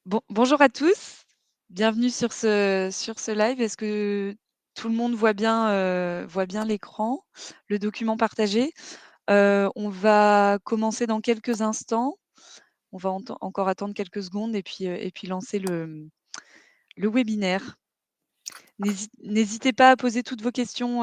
Bonjour à tous, bienvenue sur ce live. Est-ce que tout le monde voit bien l'écran, le document partagé? On va commencer dans quelques instants. On va encore attendre quelques secondes et puis lancer le webinaire. N'hésitez pas à poser toutes vos questions.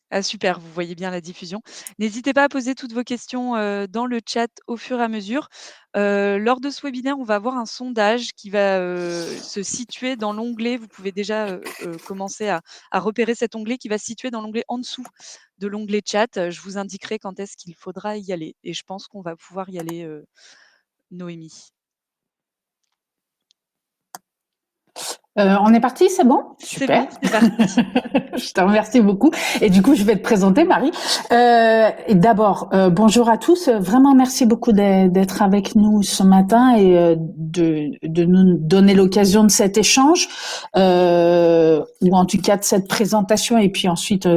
Ah super, vous voyez bien la diffusion. N'hésitez pas à poser toutes vos questions dans le chat au fur et à mesure. Lors de ce webinaire, on va avoir un sondage qui va se situer dans l'onglet. Vous pouvez déjà commencer à repérer cet onglet qui va se situer dans l'onglet en dessous de l'onglet chat. Je vous indiquerai quand est-ce qu'il faudra y aller. Et je pense qu'on va pouvoir y aller, Noémie. On est parti, c'est bon? C'est Super. bon, c'est parti. Je te remercie beaucoup. Et du coup, je vais te présenter, Marie. Et d'abord, bonjour à tous. Vraiment, merci beaucoup d'être avec nous ce matin et de nous donner l'occasion de cet échange, ou en tout cas de cette présentation. Et puis ensuite,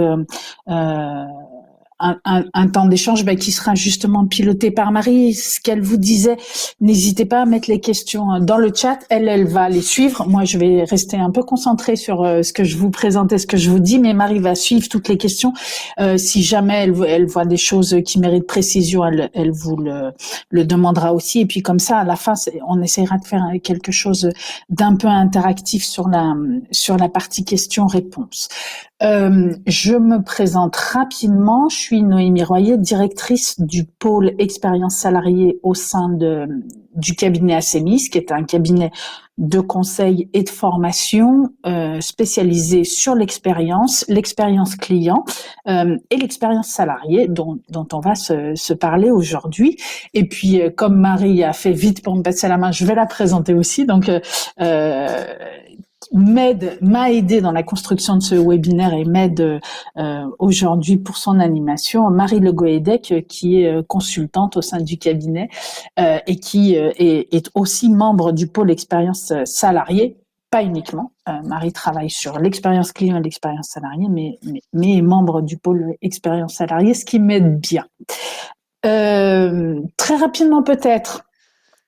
un temps d'échange qui sera justement piloté par Marie. Ce qu'elle vous disait, n'hésitez pas à mettre les questions dans le chat. Elle va les suivre. Moi, je vais rester un peu concentrée sur ce que je vous présente et ce que je vous dis, mais Marie va suivre toutes les questions. Si jamais elle voit des choses qui méritent précision, elle vous le demandera aussi. Et puis comme ça, à la fin, on essaiera de faire quelque chose d'un peu interactif sur la partie questions-réponses. Je me présente rapidement. Je suis Noémie Royer, directrice du pôle expérience salariée au sein du cabinet Assemis, qui est un cabinet de conseil et de formation spécialisé sur l'expérience client et l'expérience salariée dont on va se parler aujourd'hui. Et puis, comme Marie a fait vite pour me passer la main, je vais la présenter aussi. Donc, m'a aidé dans la construction de ce webinaire et m'aide aujourd'hui pour son animation, Marie Le Goédec, qui est consultante au sein du cabinet et qui est aussi membre du pôle expérience salariée. Pas uniquement, Marie travaille sur l'expérience client et l'expérience salariée, mais est membre du pôle expérience salariée, ce qui m'aide bien. Très rapidement peut-être,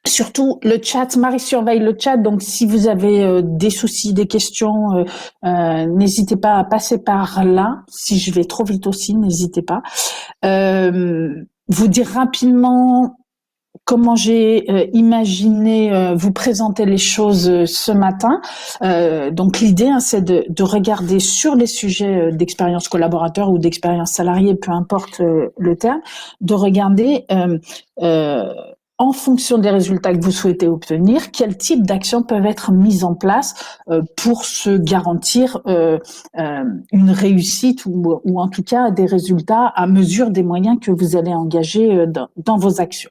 surtout le chat, Marie surveille le chat, donc si vous avez des soucis, des questions, n'hésitez pas à passer par là. Si je vais trop vite aussi, n'hésitez pas. Vous dire rapidement comment j'ai imaginé vous présenter les choses ce matin. Donc l'idée, c'est de regarder sur les sujets d'expérience collaborateur ou d'expérience salariée, peu importe le terme, de regarder en fonction des résultats que vous souhaitez obtenir, quel type d'actions peuvent être mises en place pour se garantir une réussite ou en tout cas des résultats à mesure des moyens que vous allez engager dans vos actions.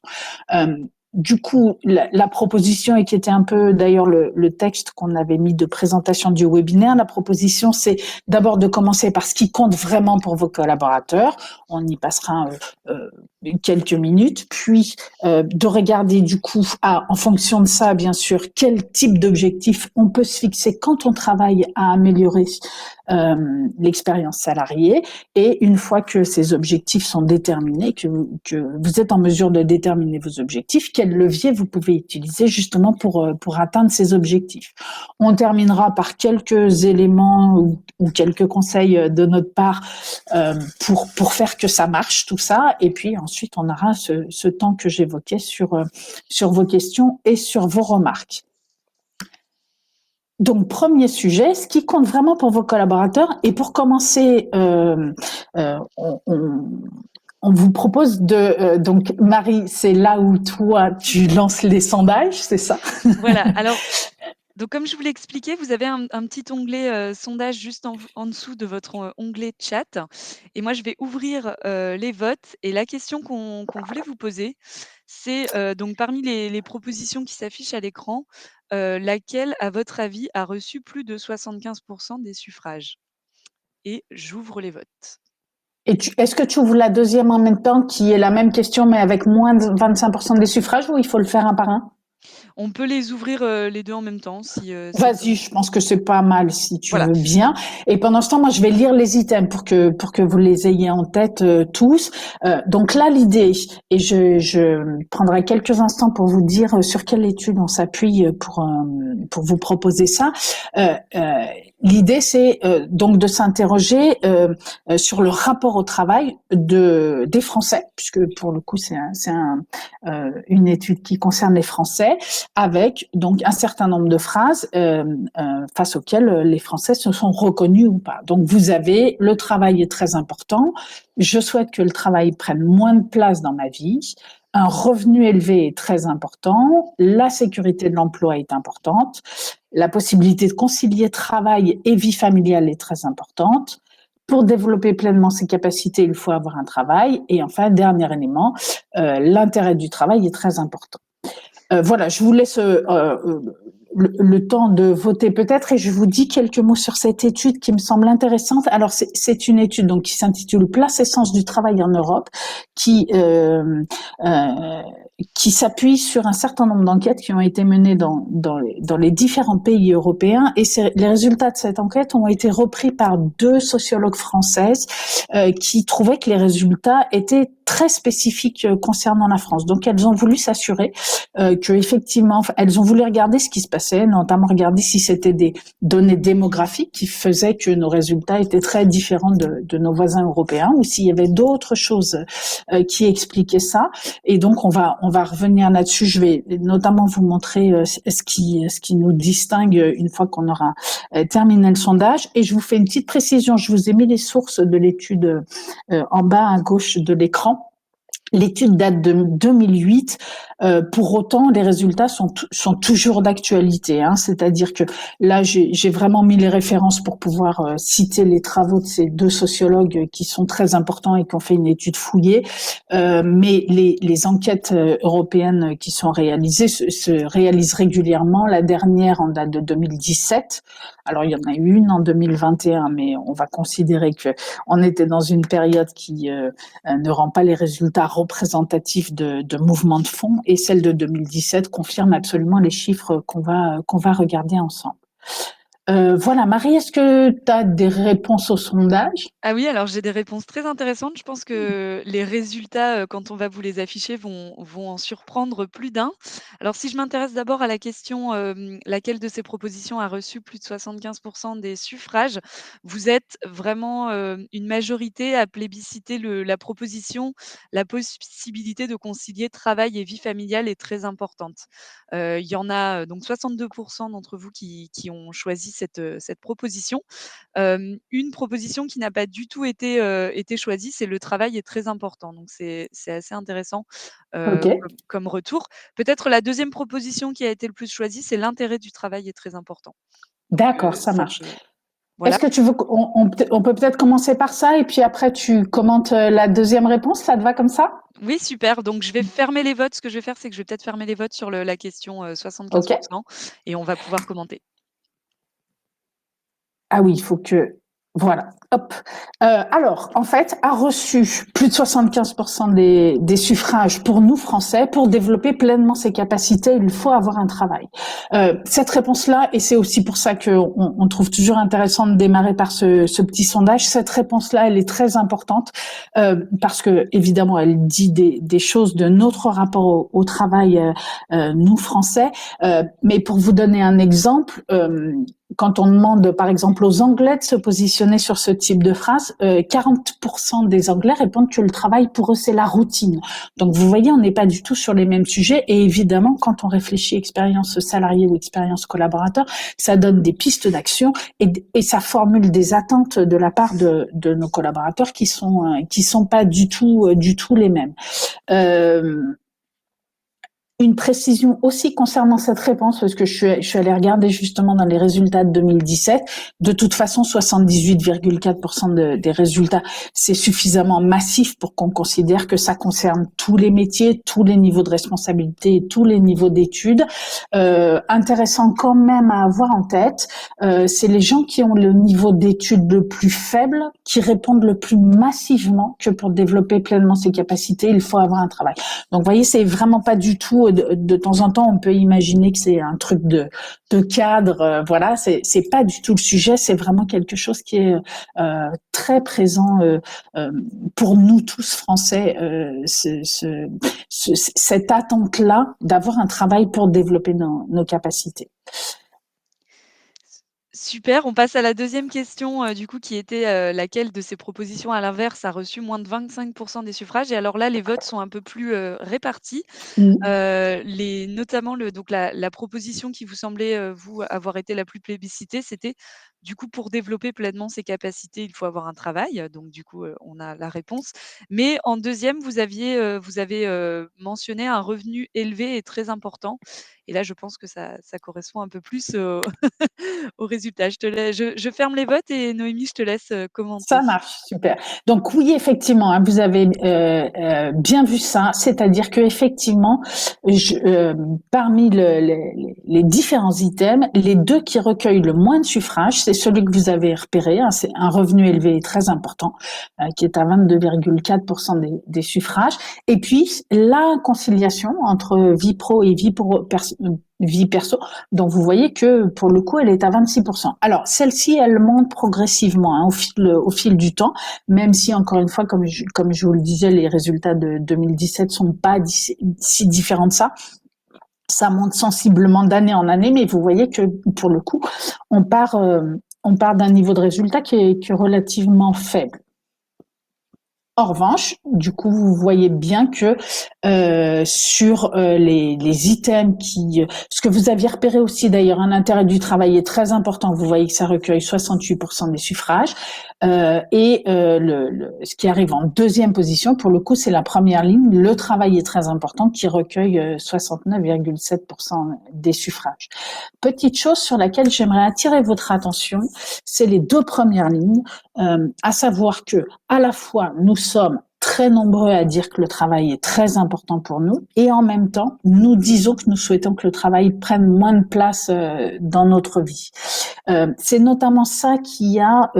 Du coup, la proposition, et qui était un peu d'ailleurs le texte qu'on avait mis de présentation du webinaire, la proposition, c'est d'abord de commencer par ce qui compte vraiment pour vos collaborateurs. On y passera quelques minutes, puis de regarder du coup, en fonction de ça, bien sûr, quel type d'objectif on peut se fixer quand on travaille à améliorer l'expérience salariée. Et une fois que ces objectifs sont déterminés, que vous êtes en mesure de déterminer vos objectifs, quel levier vous pouvez utiliser justement pour atteindre ces objectifs. On terminera par quelques éléments ou quelques conseils de notre part pour faire que ça marche, tout ça. Et puis ensuite, on aura ce temps que j'évoquais sur vos questions et sur vos remarques. Donc, premier sujet, ce qui compte vraiment pour vos collaborateurs. Et pour commencer, on vous propose donc, Marie, c'est là où toi, tu lances les sondages, c'est ça? Voilà, alors donc comme je vous l'ai expliqué, vous avez un petit onglet sondage juste en dessous de votre onglet chat. Et moi, je vais ouvrir les votes. Et la question qu'on voulait vous poser, c'est donc parmi les propositions qui s'affichent à l'écran, laquelle, à votre avis, a reçu plus de 75% des suffrages? Et j'ouvre les votes. Et est-ce que tu ouvres la deuxième en même temps, qui est la même question, mais avec moins de 25% des suffrages, ou il faut le faire un par un? On peut les ouvrir, les 2 en même temps si ça Vas-y, je pense que c'est pas mal si tu voilà. veux bien. Et pendant ce temps, moi, je vais lire les items pour que vous les ayez en tête tous. Donc là, l'idée, et je prendrai quelques instants pour vous dire sur quelle étude on s'appuie pour vous proposer ça. Euh, euh, L'idée, c'est donc de s'interroger sur le rapport au travail des Français, puisque pour le coup, une étude qui concerne les Français, avec donc un certain nombre de phrases face auxquelles les Français se sont reconnus ou pas. Donc vous avez le travail est très important. Je souhaite que le travail prenne moins de place dans ma vie. Un revenu élevé est très important. La sécurité de l'emploi est importante. La possibilité de concilier travail et vie familiale est très importante. Pour développer pleinement ses capacités, il faut avoir un travail. Et enfin, dernier élément, l'intérêt du travail est très important. Voilà, je vous laisse le temps de voter peut-être et je vous dis quelques mots sur cette étude qui me semble intéressante. Alors c'est une étude donc qui s'intitule Place et sens du travail en Europe, qui euh, qui s'appuie sur un certain nombre d'enquêtes qui ont été menées dans les différents pays européens et les résultats de cette enquête ont été repris par 2 sociologues françaises qui trouvaient que les résultats étaient très spécifiques concernant la France. Donc elles ont voulu s'assurer que effectivement, elles ont voulu regarder ce qui se passait, notamment regarder si c'était des données démographiques qui faisaient que nos résultats étaient très différents de nos voisins européens, ou s'il y avait d'autres choses qui expliquaient ça. Et donc on va revenir là-dessus. Je vais notamment vous montrer ce qui nous distingue une fois qu'on aura terminé le sondage. Et je vous fais une petite précision. Je vous ai mis les sources de l'étude en bas à gauche de l'écran. L'étude date de 2008. Pour autant, les résultats sont toujours d'actualité. Hein. C'est-à-dire que là, j'ai vraiment mis les références pour pouvoir citer les travaux de ces 2 sociologues qui sont très importants et qui ont fait une étude fouillée. Mais les enquêtes européennes qui sont réalisées se réalisent régulièrement. La dernière en date de 2017. Alors, il y en a eu une en 2021, mais on va considérer que on était dans une période qui ne rend pas les résultats représentatifs de mouvements de fond, et celle de 2017 confirme absolument les chiffres qu'on va regarder ensemble. Voilà, Marie, est-ce que tu as des réponses au sondage? Ah oui, alors j'ai des réponses très intéressantes. Je pense que les résultats, quand on va vous les afficher, vont en surprendre plus d'un. Alors si je m'intéresse d'abord à la question, laquelle de ces propositions a reçu plus de 75 des suffrages? Vous êtes vraiment, une majorité à plébisciter la proposition, la possibilité de concilier travail et vie familiale est très importante. Il y en a, donc 62 d'entre vous qui ont choisi cette proposition. Une proposition qui n'a pas du tout été choisie, c'est le travail est très important. Donc c'est assez intéressant, Ok, comme retour. Peut-être la deuxième proposition qui a été le plus choisie, c'est l'intérêt du travail est très important. Donc d'accord, ça ça marche. peut Est-ce voilà. que tu veux on peut peut-être commencer par ça et puis après tu commentes la deuxième réponse, ça te va comme ça? Oui, super. Donc je vais fermer les votes. Ce que je vais faire, c'est que je vais peut-être fermer les votes sur la question, Ok. 75 et on va pouvoir commenter. Ah oui, il faut que voilà. Hop. Alors, en fait, a reçu plus de 75% des suffrages pour nous Français. Pour développer pleinement ses capacités, il faut avoir un travail. Cette réponse-là, et c'est aussi pour ça qu'on trouve toujours intéressant de démarrer par ce petit sondage. Cette réponse-là, elle est très importante parce que évidemment, elle dit des choses de notre rapport au travail, nous Français. Mais pour vous donner un exemple. Quand on demande, par exemple, aux Anglais de se positionner sur ce type de phrase, 40% des Anglais répondent que le travail, pour eux, c'est la routine. Donc, vous voyez, on n'est pas du tout sur les mêmes sujets. Et évidemment, quand on réfléchit expérience salariée ou expérience collaborateur, ça donne des pistes d'action et ça formule des attentes de la part de nos collaborateurs qui sont pas du tout les mêmes. Euh, une précision aussi concernant cette réponse, parce que je suis allée regarder justement dans les résultats de 2017. De toute façon, 78,4% des résultats, c'est suffisamment massif pour qu'on considère que ça concerne tous les métiers, tous les niveaux de responsabilité, tous les niveaux d'études. Intéressant quand même à avoir en tête, c'est les gens qui ont le niveau d'études le plus faible qui répondent le plus massivement que pour développer pleinement ses capacités, il faut avoir un travail. Donc, vous voyez, c'est vraiment pas du tout de temps en temps, on peut imaginer que c'est un truc de cadre. Voilà, c'est pas du tout le sujet. C'est vraiment quelque chose qui est très présent euh, pour nous tous Français. Cette attente-là d'avoir un travail pour développer nos capacités. Super, on passe à la deuxième question, du coup, qui était, laquelle de ces propositions à l'inverse a reçu moins de 25 des suffrages? Et alors là, les votes sont un peu plus, répartis. Mm. Les notamment donc la proposition qui vous semblait, vous, avoir été la plus plébiscitée, c'était du coup pour développer pleinement ses capacités, il faut avoir un travail, donc du coup, on a la réponse. Mais en deuxième, vous avez, mentionné un revenu élevé et très important et là, je pense que ça correspond un peu plus au au résultat. Je ferme les votes et Noémie, je te laisse, commenter. Ça marche, super. Donc oui, effectivement, hein, vous avez bien vu ça, c'est-à-dire que effectivement, parmi les différents items, les deux qui recueillent le moins de suffrages, c'est celui que vous avez repéré, hein, c'est un revenu élevé et très important, qui est à 22,4% des suffrages, et puis la conciliation entre vie pro et vie perso. Donc, vous voyez que pour le coup, elle est à 26%. Alors, celle-ci, elle monte progressivement hein, au fil du temps, même si, encore une fois, comme je vous le disais, les résultats de 2017 sont pas si différents de ça. Ça monte sensiblement d'année en année, mais vous voyez que pour le coup, on part d'un niveau de résultat qui est relativement faible. En revanche, du coup, vous voyez bien que sur les items ce que vous aviez repéré aussi d'ailleurs, un intérêt du travail est très important. Vous voyez que ça recueille 68% des suffrages. Ce qui arrive en deuxième position, pour le coup, c'est la première ligne. Le travail est très important, qui recueille 69,7% des suffrages. Petite chose sur laquelle j'aimerais attirer votre attention, c'est les deux premières lignes, à savoir que à la fois nous sommes très nombreux à dire que le travail est très important pour nous et en même temps, nous disons que nous souhaitons que le travail prenne moins de place dans notre vie. C'est notamment ça qui a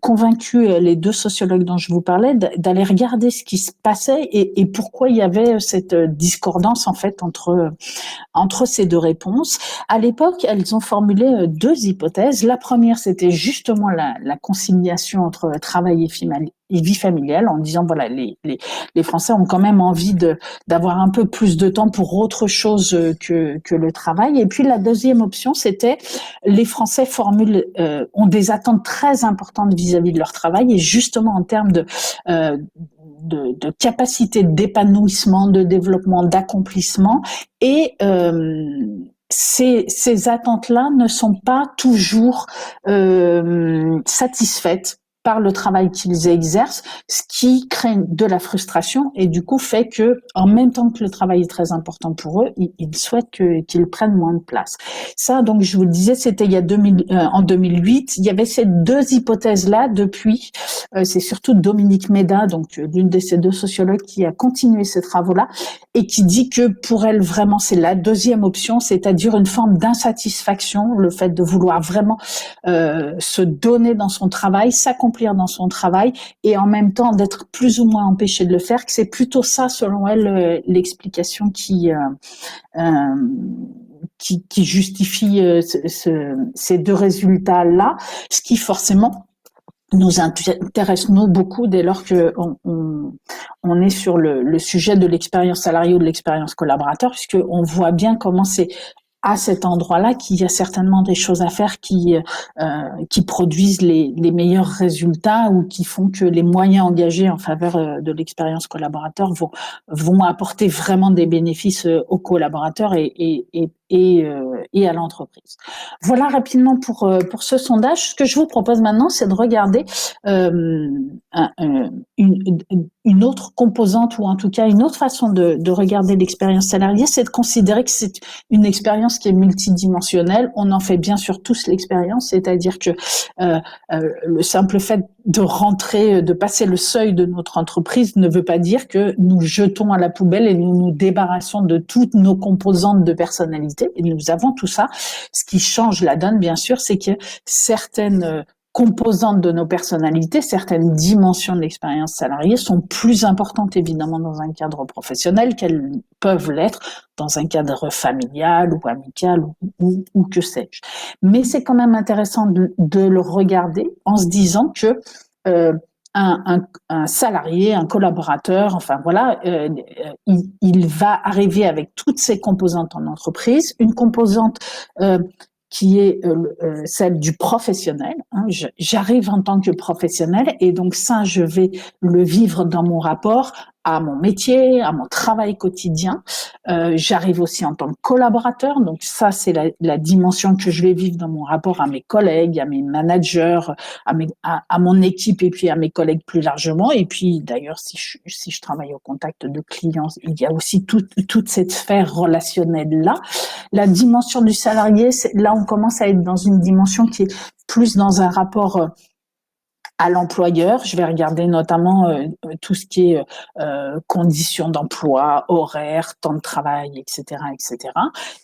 convaincu les deux sociologues dont je vous parlais d'aller regarder ce qui se passait et pourquoi il y avait cette discordance en fait entre ces deux réponses. À l'époque, elles ont formulé deux hypothèses. La première, c'était justement la conciliation entre travail et vie familiale, en disant voilà, les Français ont quand même envie d'avoir un peu plus de temps pour autre chose que le travail. Et puis la deuxième option, c'était les Français ont des attentes très importantes vis-à-vis de leur travail et justement en termes de capacité d'épanouissement, de développement, d'accomplissement. Et ces attentes-là ne sont pas toujours satisfaites par le travail qu'ils exercent, ce qui crée de la frustration et du coup fait que, en même temps que le travail est très important pour eux, ils souhaitent qu'ils prennent moins de place. Ça, donc, je vous le disais, c'était en 2008. Il y avait ces deux hypothèses-là depuis. C'est surtout Dominique Méda, donc l'une de ces deux sociologues, qui a continué ces travaux-là et qui dit que pour elle, vraiment, c'est la deuxième option, c'est-à-dire une forme d'insatisfaction, le fait de vouloir vraiment se donner dans son travail, s'accomplir dans son travail et en même temps d'être plus ou moins empêché de le faire, que c'est plutôt ça, selon elle, l'explication qui justifie ces deux résultats-là, ce qui forcément nous intéresse nous beaucoup dès lors que on est sur le sujet de l'expérience salariée ou de l'expérience collaborateur, puisque on voit bien comment c'est à cet endroit-là qu'il y a certainement des choses à faire qui produisent les meilleurs résultats ou qui font que les moyens engagés en faveur de l'expérience collaborateur vont apporter vraiment des bénéfices aux collaborateurs et à l'entreprise. Voilà rapidement pour ce sondage. Ce que je vous propose maintenant, c'est de regarder une autre composante ou en tout cas une autre façon de regarder l'expérience salariée, c'est de considérer que c'est une expérience qui est multidimensionnelle. On en fait bien sûr tous l'expérience, c'est-à-dire que le simple fait de rentrer, de passer le seuil de notre entreprise ne veut pas dire que nous jetons à la poubelle et nous nous débarrassons de toutes nos composantes de personnalité. Et nous avons tout ça. Ce qui change la donne, bien sûr, c'est que certaines composantes de nos personnalités, certaines dimensions de l'expérience salariée sont plus importantes évidemment dans un cadre professionnel qu'elles peuvent l'être dans un cadre familial ou amical ou que sais-je. Mais c'est quand même intéressant de le regarder en se disant que un salarié, un collaborateur, enfin voilà, il va arriver avec toutes ses composantes en entreprise, une composante qui est celle du professionnel. Hein. J'arrive en tant que professionnel et donc ça, je vais le vivre dans mon rapport à mon métier, à mon travail quotidien. J'arrive aussi en tant que collaborateur, donc ça, c'est la dimension que je vais vivre dans mon rapport à mes collègues, à mes managers, à mon équipe et puis à mes collègues plus largement. Et puis d'ailleurs, si je travaille au contact de clients, il y a aussi toute cette sphère relationnelle-là. La dimension du salarié, là, on commence à être dans une dimension qui est plus dans un rapport à l'employeur. Je vais regarder notamment tout ce qui est conditions d'emploi, horaires, temps de travail, etc., etc.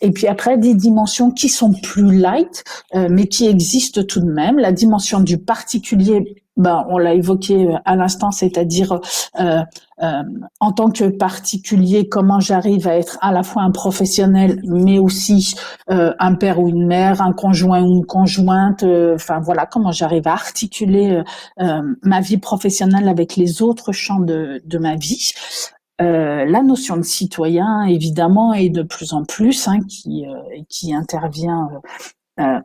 Et puis après, des dimensions qui sont plus light, mais qui existent tout de même. La dimension du particulier, ben, on l'a évoqué à l'instant, c'est-à-dire en tant que particulier, comment j'arrive à être à la fois un professionnel, mais aussi un père ou une mère, un conjoint ou une conjointe. Enfin voilà, comment j'arrive à articuler ma vie professionnelle avec les autres champs de ma vie. La notion de citoyen, évidemment, est de plus en plus qui intervient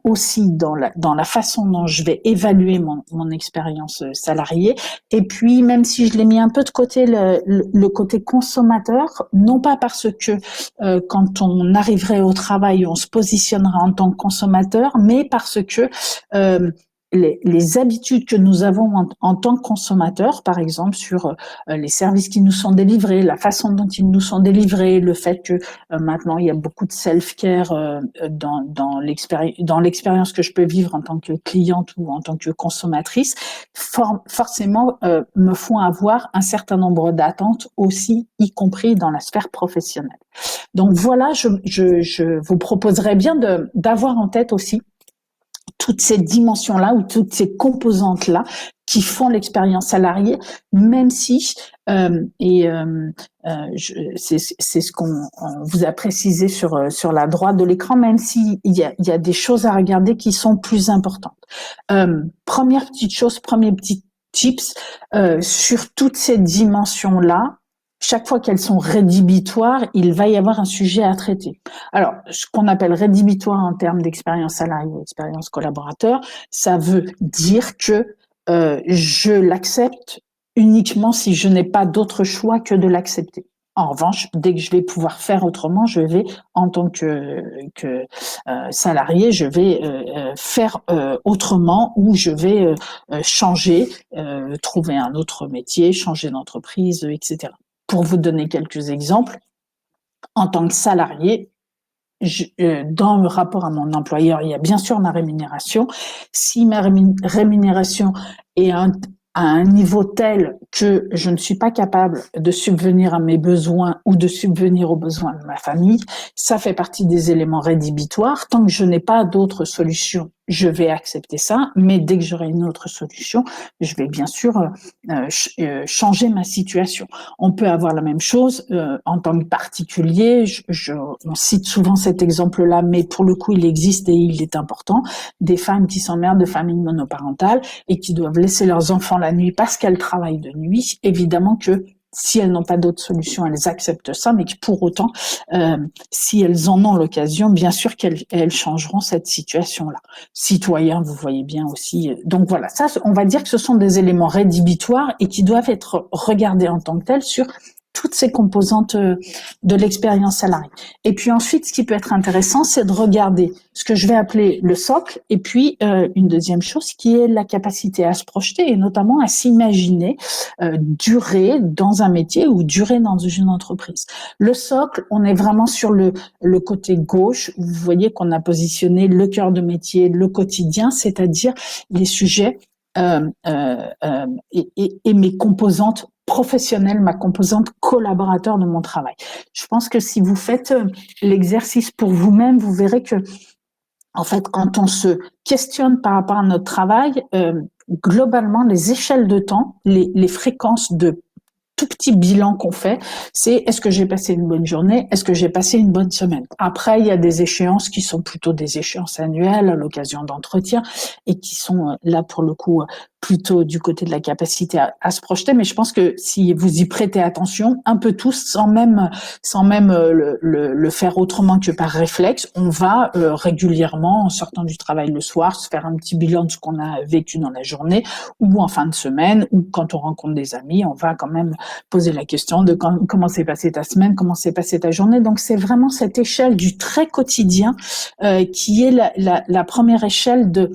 aussi dans la façon dont je vais évaluer mon expérience salariée. Et puis, même si je l'ai mis un peu de côté, le côté consommateur, non pas parce que quand on arriverait au travail, on se positionnera en tant que consommateur, mais parce que les habitudes que nous avons en tant que consommateurs, par exemple sur les services qui nous sont délivrés, la façon dont ils nous sont délivrés, le fait que maintenant il y a beaucoup de self-care dans l'expérience que je peux vivre en tant que cliente ou en tant que consommatrice, forcément me font avoir un certain nombre d'attentes aussi, y compris dans la sphère professionnelle. Donc voilà, je vous proposerais bien d'avoir en tête aussi toutes ces dimensions-là ou toutes ces composantes-là qui font l'expérience salariée, même si, c'est ce qu'on vous a précisé sur la droite de l'écran, même s'il y a des choses à regarder qui sont plus importantes. Première petite chose, premier petit tips, sur toutes ces dimensions-là, chaque fois qu'elles sont rédhibitoires, il va y avoir un sujet à traiter. Alors, ce qu'on appelle rédhibitoire en termes d'expérience salariée, expérience collaborateur, ça veut dire que je l'accepte uniquement si je n'ai pas d'autre choix que de l'accepter. En revanche, dès que je vais pouvoir faire autrement, je vais, en tant que salarié, je vais faire autrement ou je vais changer, trouver un autre métier, changer d'entreprise, etc. Pour vous donner quelques exemples, en tant que salarié, dans le rapport à mon employeur, il y a bien sûr ma rémunération. Si ma rémunération est à un niveau tel que je ne suis pas capable de subvenir à mes besoins ou de subvenir aux besoins de ma famille, ça fait partie des éléments rédhibitoires. Tant que je n'ai pas d'autre solution, je vais accepter ça, mais dès que j'aurai une autre solution, je vais bien sûr changer ma situation. On peut avoir la même chose en tant que particulier. On cite souvent cet exemple-là, mais pour le coup, il existe et il est important. Des femmes qui sont mères de familles monoparentales et qui doivent laisser leurs enfants la nuit parce qu'elles travaillent de nuit. Évidemment que si elles n'ont pas d'autre solution, elles acceptent ça, mais que pour autant, si elles en ont l'occasion, bien sûr qu'elles changeront cette situation-là. Citoyens, vous voyez bien aussi. Donc voilà, ça, on va dire que ce sont des éléments rédhibitoires et qui doivent être regardés en tant que tels sur toutes ces composantes de l'expérience salariée. Et puis ensuite, ce qui peut être intéressant, c'est de regarder ce que je vais appeler le socle, et puis une deuxième chose qui est la capacité à se projeter et notamment à s'imaginer durer dans un métier ou durer dans une entreprise. Le socle, on est vraiment sur le côté gauche. Vous voyez qu'on a positionné le cœur de métier, le quotidien, c'est-à-dire les sujets et mes composantes professionnelle, ma composante collaborateur de mon travail. Je pense que si vous faites l'exercice pour vous-même, vous verrez que En fait, quand on se questionne par rapport à notre travail, globalement, les échelles de temps, les fréquences de tout petit bilan qu'on fait, c'est est-ce que j'ai passé une bonne journée, est-ce que j'ai passé une bonne semaine. Après, il y a des échéances qui sont plutôt des échéances annuelles à l'occasion d'entretiens et qui sont là pour le coup plutôt du côté de la capacité à se projeter. Mais je pense que si vous y prêtez attention, un peu tous, sans même le faire autrement que par réflexe, on va régulièrement, en sortant du travail le soir, se faire un petit bilan de ce qu'on a vécu dans la journée ou en fin de semaine ou quand on rencontre des amis, on va quand même poser la question de comment s'est passée ta semaine, comment s'est passée ta journée. Donc c'est vraiment cette échelle du très quotidien qui est la première échelle de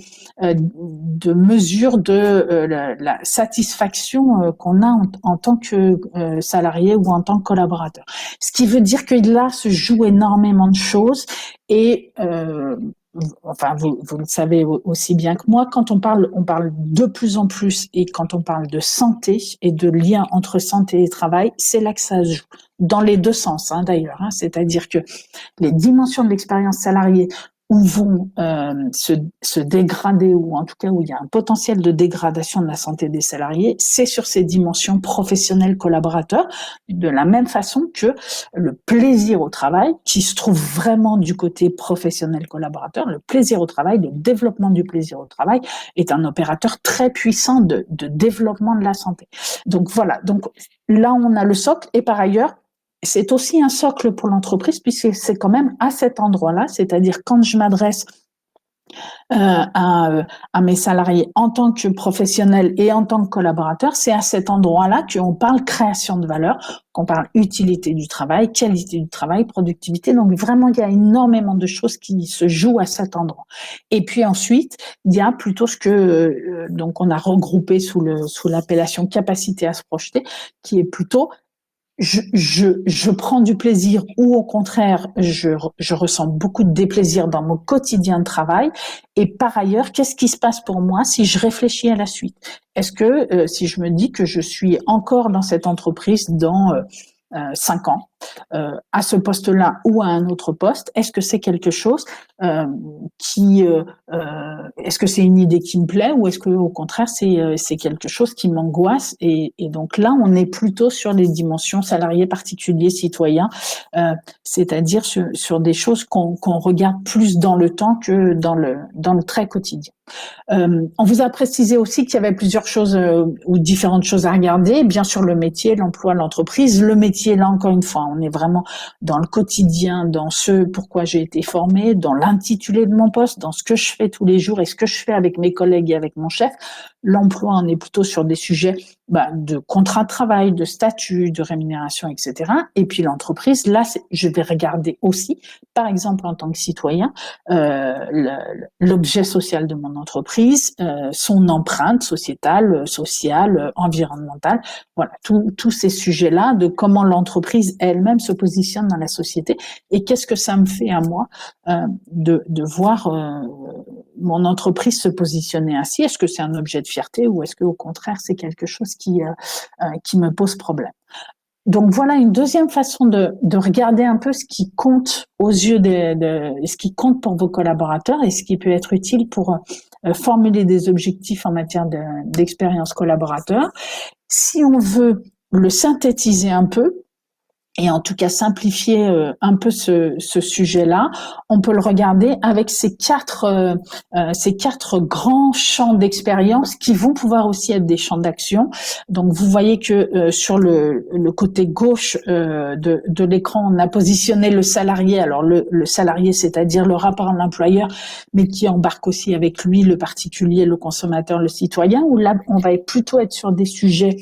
mesure de la satisfaction qu'on a en tant que salarié ou en tant que collaborateur. Ce qui veut dire que là se joue énormément de choses et enfin, vous le savez aussi bien que moi, quand on parle de plus en plus, et quand on parle de santé et de lien entre santé et travail, c'est là que ça se joue. Dans les deux sens, d'ailleurs. C'est-à-dire que les dimensions de l'expérience salariée où vont se dégrader, ou en tout cas où il y a un potentiel de dégradation de la santé des salariés, c'est sur ces dimensions professionnelles collaborateurs, de la même façon que le plaisir au travail, qui se trouve vraiment du côté professionnel collaborateur, le plaisir au travail, le développement du plaisir au travail est un opérateur très puissant de développement de la santé. Donc voilà, donc là on a le socle, et par ailleurs, c'est aussi un socle pour l'entreprise puisque c'est quand même à cet endroit-là, c'est-à-dire quand je m'adresse à mes salariés en tant que professionnels et en tant que collaborateurs, c'est à cet endroit-là qu'on parle création de valeur, qu'on parle utilité du travail, qualité du travail, productivité. Donc vraiment, il y a énormément de choses qui se jouent à cet endroit. Et puis ensuite, il y a plutôt ce que donc on a regroupé sous l'appellation capacité à se projeter, qui est plutôt je prends du plaisir ou au contraire, je ressens beaucoup de déplaisir dans mon quotidien de travail. Et par ailleurs, qu'est-ce qui se passe pour moi si je réfléchis à la suite? Est-ce que si je me dis que je suis encore dans cette entreprise dans 5 ans, à ce poste-là ou à un autre poste, est-ce que c'est quelque chose est-ce que c'est une idée qui me plaît ou est-ce que au contraire c'est quelque chose qui m'angoisse et donc là on est plutôt sur les dimensions salariés particuliers citoyens, c'est-à-dire sur des choses qu'on regarde plus dans le temps que dans le très quotidien. On vous a précisé aussi qu'il y avait plusieurs choses ou différentes choses à regarder. Bien sûr, le métier, l'emploi, l'entreprise. Le métier, là encore une fois, on est vraiment dans le quotidien, dans ce pourquoi j'ai été formé, dans l'intitulé de mon poste, dans ce que je fais tous les jours et ce que je fais avec mes collègues et avec mon chef. L'emploi, on est plutôt sur des sujets de contrat de travail, de statut, de rémunération, etc. Et puis l'entreprise, là, je vais regarder aussi, par exemple en tant que citoyen, l'objet social de mon entreprise, son empreinte sociétale, sociale, environnementale. Voilà, tous ces sujets-là de comment l'entreprise elle-même se positionne dans la société et qu'est-ce que ça me fait à moi de voir mon entreprise se positionner ainsi. Est-ce que c'est un objet de fierté ou est-ce qu'au contraire c'est quelque chose qui me pose problème? Donc voilà une deuxième façon de regarder un peu ce qui compte aux yeux ce qui compte pour vos collaborateurs et ce qui peut être utile pour formuler des objectifs en matière d'expérience collaborateur. Si on veut le synthétiser un peu, et en tout cas simplifier un peu ce sujet-là, on peut le regarder avec ces quatre grands champs d'expérience qui vont pouvoir aussi être des champs d'action. Donc vous voyez que sur le côté gauche de l'écran, on a positionné le salarié. Alors le salarié, c'est-à-dire le rapport à l'employeur, mais qui embarque aussi avec lui le particulier, le consommateur, le citoyen, où là on va plutôt être sur des sujets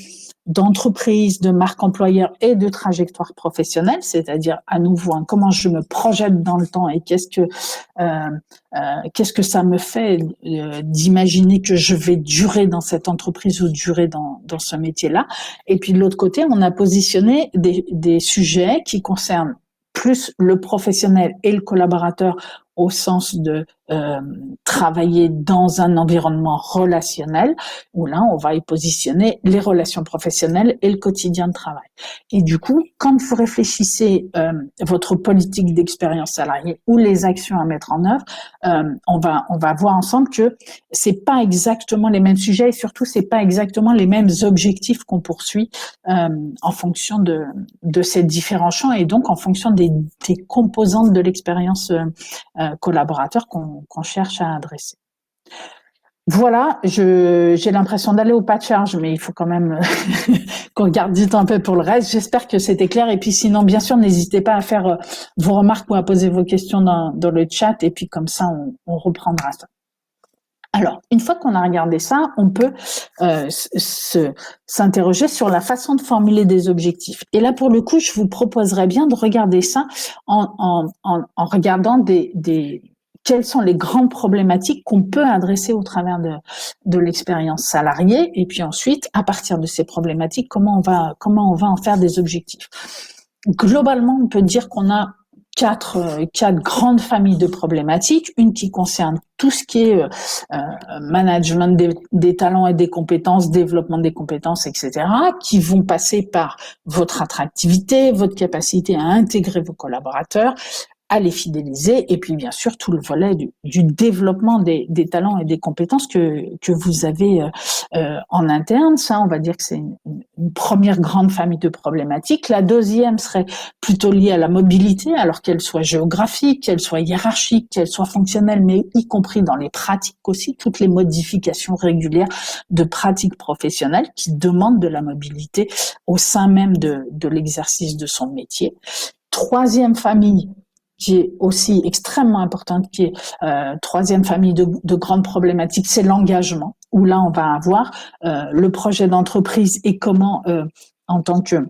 d'entreprise, de marque employeur et de trajectoire professionnelle, c'est-à-dire à nouveau comment je me projette dans le temps et qu'est-ce que ça me fait d'imaginer que je vais durer dans cette entreprise ou durer dans ce métier-là. Et puis de l'autre côté, on a positionné des sujets qui concernent plus le professionnel et le collaborateur au sens de travailler dans un environnement relationnel, où là, on va y positionner les relations professionnelles et le quotidien de travail. Et du coup, quand vous réfléchissez votre politique d'expérience salariée ou les actions à mettre en œuvre, on va voir ensemble que c'est pas exactement les mêmes sujets et surtout c'est pas exactement les mêmes objectifs qu'on poursuit en fonction de ces différents champs et donc en fonction des composantes de l'expérience collaborateur qu'on cherche à adresser. Voilà, j'ai l'impression d'aller au pas de charge, mais il faut quand même qu'on garde du temps un peu pour le reste. J'espère que c'était clair. Et puis sinon, bien sûr, n'hésitez pas à faire vos remarques ou à poser vos questions dans le chat. Et puis comme ça, on reprendra ça. Alors, une fois qu'on a regardé ça, on peut s'interroger sur la façon de formuler des objectifs. Et là, pour le coup, je vous proposerais bien de regarder ça en regardant quelles sont les grandes problématiques qu'on peut adresser au travers de l'expérience salariée, et puis ensuite, à partir de ces problématiques, comment on va en faire des objectifs. Globalement, on peut dire qu'on a quatre grandes familles de problématiques, une qui concerne tout ce qui est management des talents et des compétences, développement des compétences, etc., qui vont passer par votre attractivité, votre capacité à intégrer vos collaborateurs, à les fidéliser, et puis bien sûr tout le volet du développement des talents et des compétences que vous avez en interne. Ça, on va dire que c'est une première grande famille de problématiques. La deuxième serait plutôt liée à la mobilité, alors qu'elle soit géographique, qu'elle soit hiérarchique, qu'elle soit fonctionnelle, mais y compris dans les pratiques aussi, toutes les modifications régulières de pratiques professionnelles qui demandent de la mobilité au sein même de l'exercice de son métier. Troisième famille, qui est aussi extrêmement importante, qui est troisième famille de grandes problématiques, c'est l'engagement, où là on va avoir le projet d'entreprise et comment, en tant que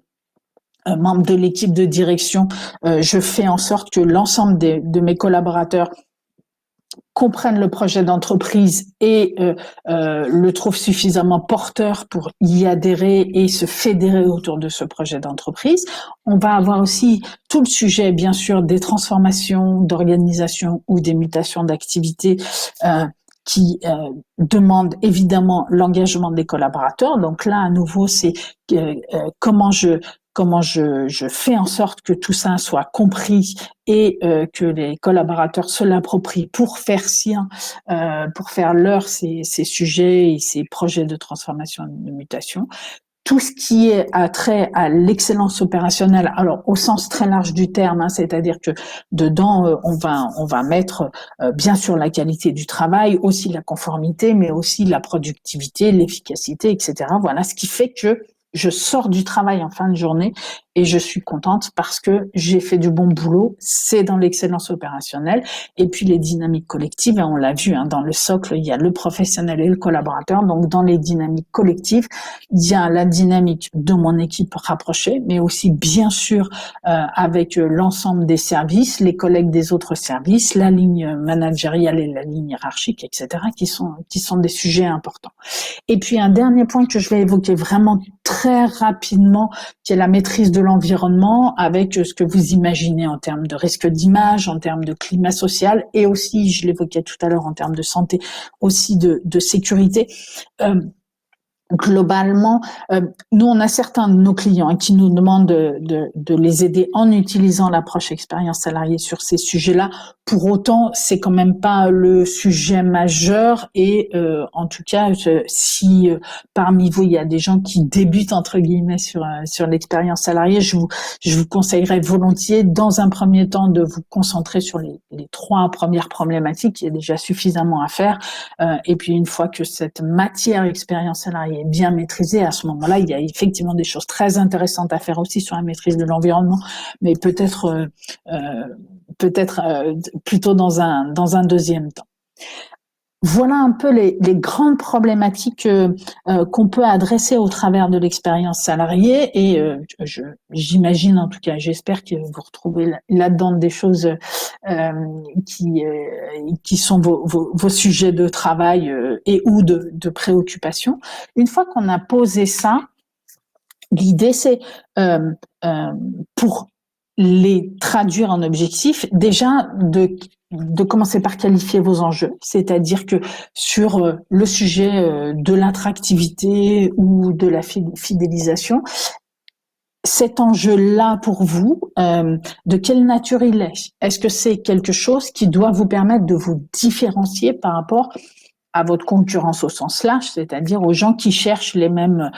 membre de l'équipe de direction, je fais en sorte que l'ensemble de mes collaborateurs comprennent le projet d'entreprise et le trouvent suffisamment porteur pour y adhérer et se fédérer autour de ce projet d'entreprise. On va avoir aussi tout le sujet, bien sûr, des transformations d'organisation ou des mutations d'activité qui demandent évidemment l'engagement des collaborateurs. Donc là, à nouveau, c'est comment je fais en sorte que tout ça soit compris et que les collaborateurs se l'approprient pour faire sien, pour faire leur ces sujets et ces projets de transformation et de mutation. Tout ce qui est trait à l'excellence opérationnelle, alors au sens très large du terme, hein, c'est-à-dire que dedans on va mettre bien sûr la qualité du travail, aussi la conformité, mais aussi la productivité, l'efficacité, etc. Voilà ce qui fait que je sors du travail en fin de journée et je suis contente parce que j'ai fait du bon boulot, c'est dans l'excellence opérationnelle. Et puis les dynamiques collectives, on l'a vu, hein, dans le socle, il y a le professionnel et le collaborateur. Donc dans les dynamiques collectives, il y a la dynamique de mon équipe rapprochée, mais aussi bien sûr avec l'ensemble des services, les collègues des autres services, la ligne managériale et la ligne hiérarchique, etc., qui sont des sujets importants. Et puis un dernier point que je vais évoquer vraiment très rapidement, qui est la maîtrise de l'environnement, avec ce que vous imaginez en termes de risque d'image, en termes de climat social, et aussi, je l'évoquais tout à l'heure, en termes de santé, aussi de sécurité. Globalement, nous, on a certains de nos clients qui nous demandent de les aider en utilisant l'approche expérience salariée sur ces sujets-là. Pour autant, c'est quand même pas le sujet majeur et en tout cas, si parmi vous, il y a des gens qui débutent entre guillemets sur l'expérience salariée, je vous conseillerais volontiers, dans un premier temps, de vous concentrer sur les trois premières problématiques. Il y a déjà suffisamment à faire. Et puis, une fois que cette matière expérience salariée est bien maîtrisée, à ce moment-là, il y a effectivement des choses très intéressantes à faire aussi sur la maîtrise de l'environnement, mais peut-être plutôt dans un deuxième temps. Voilà un peu les grandes problématiques qu'on peut adresser au travers de l'expérience salariée et j'imagine, en tout cas, j'espère que vous retrouvez là-dedans des choses qui sont vos sujets de travail et ou de préoccupation. Une fois qu'on a posé ça, l'idée c'est pour les traduire en objectifs, déjà de commencer par qualifier vos enjeux, c'est-à-dire que sur le sujet de l'attractivité ou de la fidélisation, cet enjeu-là pour vous, de quelle nature il est? Est-ce que c'est quelque chose qui doit vous permettre de vous différencier par rapport à votre concurrence au sens large, c'est-à-dire aux gens qui cherchent les mêmes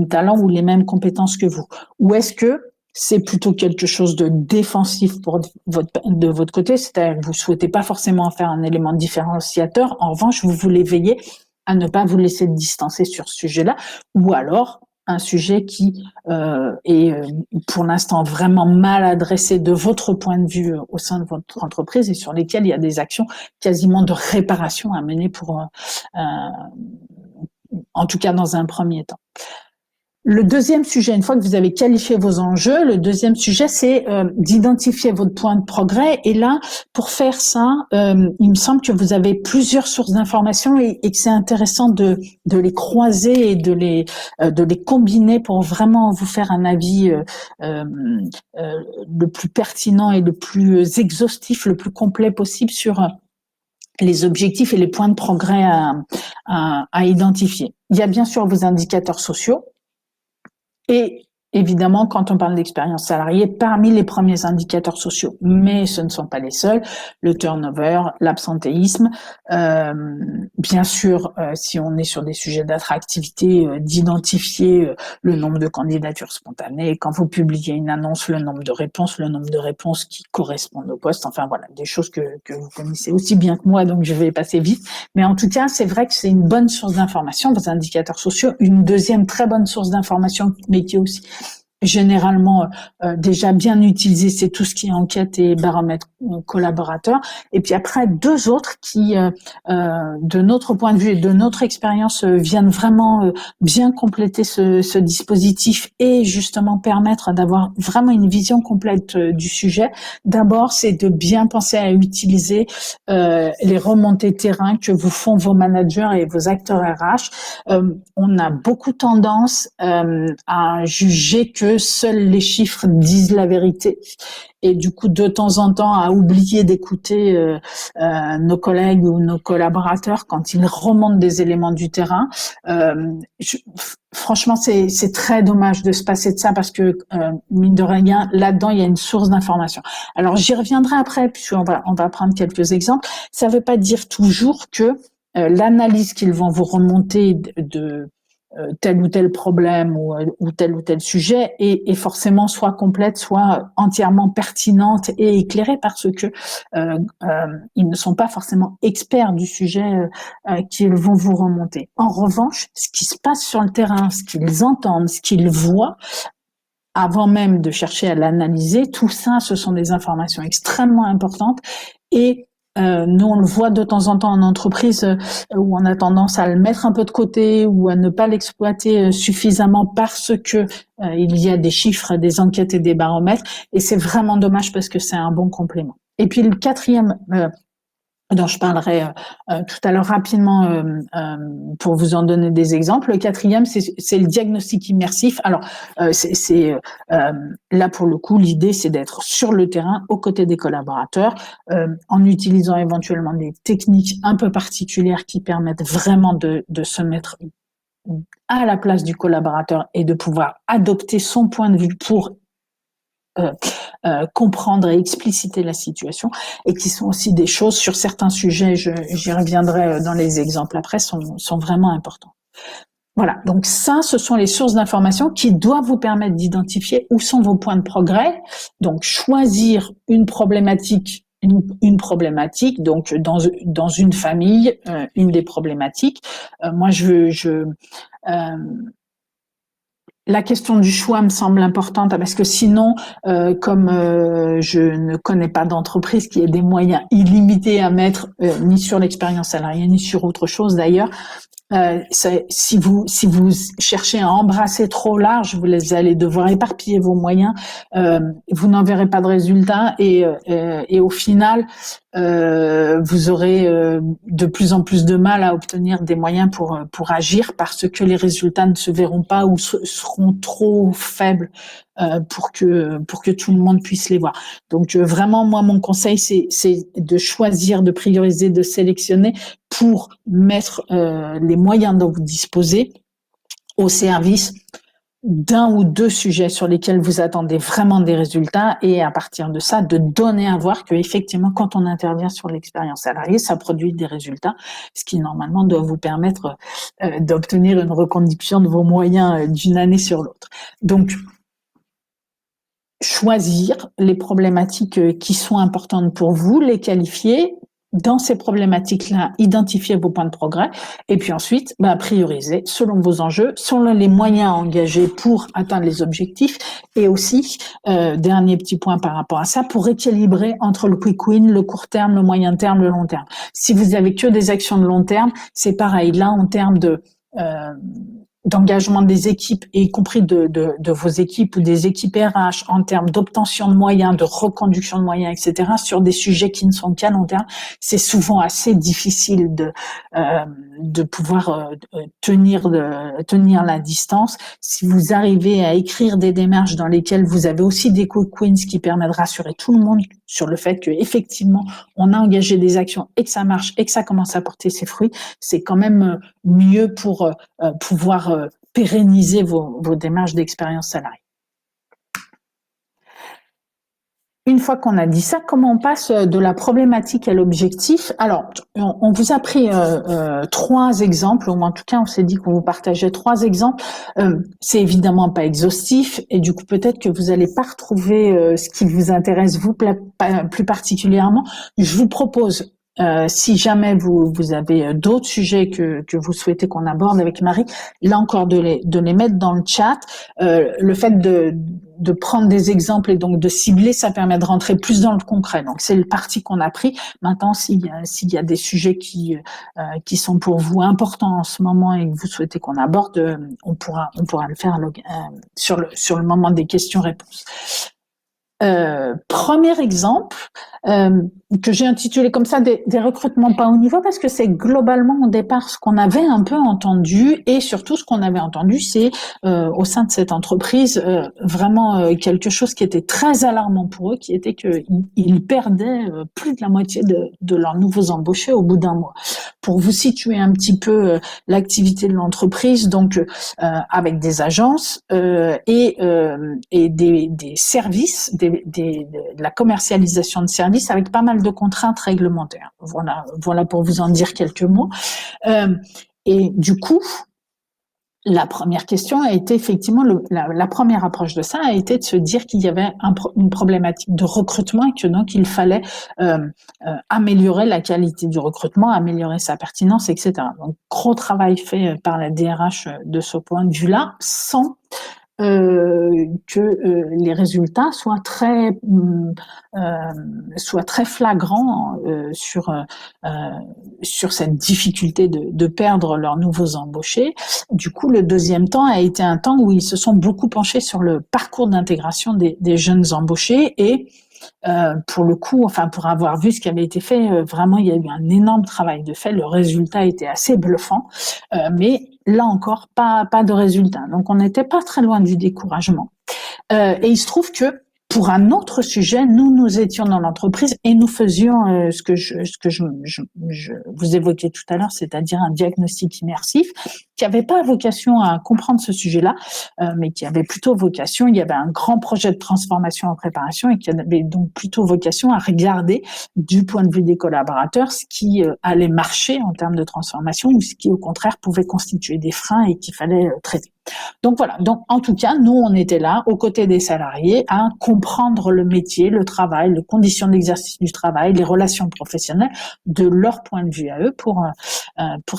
talents ou les mêmes compétences que vous? Ou est-ce que c'est plutôt quelque chose de défensif de votre côté, c'est-à-dire que vous souhaitez pas forcément faire un élément différenciateur, en revanche, vous voulez veiller à ne pas vous laisser distancer sur ce sujet-là, ou alors un sujet qui est pour l'instant vraiment mal adressé de votre point de vue au sein de votre entreprise et sur lesquels il y a des actions quasiment de réparation à mener pour, en tout cas dans un premier temps. Le deuxième sujet, une fois que vous avez qualifié vos enjeux, le deuxième sujet, c'est d'identifier votre point de progrès. Et là, pour faire ça, il me semble que vous avez plusieurs sources d'informations et que c'est intéressant de les croiser et de les combiner pour vraiment vous faire un avis le plus pertinent et le plus exhaustif, le plus complet possible sur les objectifs et les points de progrès à identifier. Il y a bien sûr vos indicateurs sociaux. Et évidemment, quand on parle d'expérience salariée, parmi les premiers indicateurs sociaux, mais ce ne sont pas les seuls, le turnover, l'absentéisme, bien sûr, si on est sur des sujets d'attractivité, d'identifier le nombre de candidatures spontanées, quand vous publiez une annonce, le nombre de réponses qui correspondent au poste, enfin voilà, des choses que vous connaissez aussi bien que moi, donc je vais passer vite. Mais en tout cas, c'est vrai que c'est une bonne source d'information, vos indicateurs sociaux. Une deuxième très bonne source d'information, mais qui est aussi généralement déjà bien utilisé, c'est tout ce qui est enquête et baromètre collaborateur. Et puis après, deux autres qui, de notre point de vue et de notre expérience, viennent vraiment bien compléter ce dispositif et justement permettre d'avoir vraiment une vision complète du sujet. D'abord, c'est de bien penser à utiliser les remontées terrain que vous font vos managers et vos acteurs RH. On a beaucoup tendance à juger que seuls les chiffres disent la vérité et du coup de temps en temps à oublier d'écouter nos collègues ou nos collaborateurs quand ils remontent des éléments du terrain. Franchement, c'est très dommage de se passer de ça parce que mine de rien, là-dedans il y a une source d'information. Alors j'y reviendrai après puisqu'on va prendre quelques exemples. Ça ne veut pas dire toujours que l'analyse qu'ils vont vous remonter de tel ou tel problème ou tel sujet est forcément soit complète, soit entièrement pertinente et éclairée parce que ils ne sont pas forcément experts du sujet qu'ils vont vous remonter. En revanche, ce qui se passe sur le terrain, ce qu'ils entendent, ce qu'ils voient, avant même de chercher à l'analyser, tout ça, ce sont des informations extrêmement importantes et nous, on le voit de temps en temps en entreprise où on a tendance à le mettre un peu de côté ou à ne pas l'exploiter suffisamment parce que il y a des chiffres, des enquêtes et des baromètres. Et c'est vraiment dommage parce que c'est un bon complément. Et puis le quatrième dont je parlerai tout à l'heure rapidement pour vous en donner des exemples. Le quatrième, c'est le diagnostic immersif. Alors, là pour le coup, l'idée, c'est d'être sur le terrain aux côtés des collaborateurs en utilisant éventuellement des techniques un peu particulières qui permettent vraiment de se mettre à la place du collaborateur et de pouvoir adopter son point de vue pour comprendre et expliciter la situation et qui sont aussi des choses sur certains sujets, j'y reviendrai dans les exemples après, sont vraiment importants. Voilà, donc ça, ce sont les sources d'information qui doivent vous permettre d'identifier où sont vos points de progrès. Donc, choisir une problématique, donc dans une famille, une des problématiques. Moi, la question du choix me semble importante parce que sinon, comme je ne connais pas d'entreprise qui ait des moyens illimités à mettre ni sur l'expérience salariée ni sur autre chose d'ailleurs, si vous cherchez à embrasser trop large, vous allez devoir éparpiller vos moyens, vous n'en verrez pas de résultat et au final, vous aurez de plus en plus de mal à obtenir des moyens pour agir parce que les résultats ne se verront pas ou seront trop faibles pour que tout le monde puisse les voir. Donc vraiment, moi, mon conseil, c'est de choisir, de prioriser, de sélectionner pour mettre les moyens dont vous disposez au service d'un ou deux sujets sur lesquels vous attendez vraiment des résultats et à partir de ça, de donner à voir que effectivement, quand on intervient sur l'expérience salariée, ça produit des résultats, ce qui normalement doit vous permettre d'obtenir une reconduction de vos moyens d'une année sur l'autre. Donc, choisir les problématiques qui sont importantes pour vous, les qualifier. Dans ces problématiques-là, identifier vos points de progrès et puis ensuite, prioriser selon vos enjeux, selon les moyens engagés pour atteindre les objectifs et aussi, dernier petit point par rapport à ça, pour équilibrer entre le quick win, le court terme, le moyen terme, le long terme. Si vous avez que des actions de long terme, c'est pareil. Là, en termes d'engagement des équipes, y compris de vos équipes ou des équipes RH en termes d'obtention de moyens, de reconduction de moyens, etc., sur des sujets qui ne sont qu'à long terme, c'est souvent assez difficile de pouvoir tenir la distance. Si vous arrivez à écrire des démarches dans lesquelles vous avez aussi des quick wins qui permettent de rassurer tout le monde sur le fait que effectivement on a engagé des actions et que ça marche et que ça commence à porter ses fruits, c'est quand même mieux pour pouvoir pérenniser vos démarches d'expérience salariée. Une fois qu'on a dit ça, comment on passe de la problématique à l'objectif? Alors, on vous a pris 3 exemples, ou en tout cas, on s'est dit qu'on vous partageait 3 exemples. C'est évidemment pas exhaustif, et du coup, peut-être que vous n'allez pas retrouver ce qui vous intéresse, vous, plus particulièrement. Je vous propose, si jamais vous avez d'autres sujets que vous souhaitez qu'on aborde avec Marie, là encore de les mettre dans le chat. Le fait de prendre des exemples et donc de cibler, ça permet de rentrer plus dans le concret. Donc c'est le parti qu'on a pris. Maintenant, s'il y a des sujets qui sont pour vous importants en ce moment et que vous souhaitez qu'on aborde, on pourra le faire sur le moment des questions-réponses. Premier exemple que j'ai intitulé comme ça des recrutements pas au niveau parce que c'est globalement au départ ce qu'on avait un peu entendu et surtout ce qu'on avait entendu c'est au sein de cette entreprise vraiment quelque chose qui était très alarmant pour eux qui était qu'ils perdaient plus de la moitié de leurs nouveaux embauchés au bout d'un mois. Pour vous situer un petit peu l'activité de l'entreprise, donc avec des agences et des services, de la commercialisation de services avec pas mal de contraintes réglementaires. Voilà pour vous en dire quelques mots. Et du coup, la première question a été effectivement, la première approche de ça a été de se dire qu'il y avait une problématique de recrutement et que donc il fallait améliorer la qualité du recrutement, améliorer sa pertinence, etc. Donc, gros travail fait par la DRH de ce point de vue-là, sans que les résultats soient très flagrants sur cette difficulté de perdre leurs nouveaux embauchés. Du coup, le deuxième temps a été un temps où ils se sont beaucoup penchés sur le parcours d'intégration des jeunes embauchés et pour le coup, enfin pour avoir vu ce qui avait été fait, vraiment il y a eu un énorme travail de fait. Le résultat était assez bluffant, mais là encore pas de résultat. Donc on n'était pas très loin du découragement. Et il se trouve que pour un autre sujet, nous étions dans l'entreprise et nous faisions ce que je vous évoquais tout à l'heure, c'est-à-dire un diagnostic immersif qui n'avait pas vocation à comprendre ce sujet-là, mais qui avait plutôt vocation, il y avait un grand projet de transformation en préparation et qui avait donc plutôt vocation à regarder du point de vue des collaborateurs ce qui allait marcher en termes de transformation ou ce qui au contraire pouvait constituer des freins et qu'il fallait traiter. Donc voilà, donc en tout cas, nous on était là aux côtés des salariés à comprendre le métier, le travail, les conditions d'exercice du travail, les relations professionnelles de leur point de vue à eux pour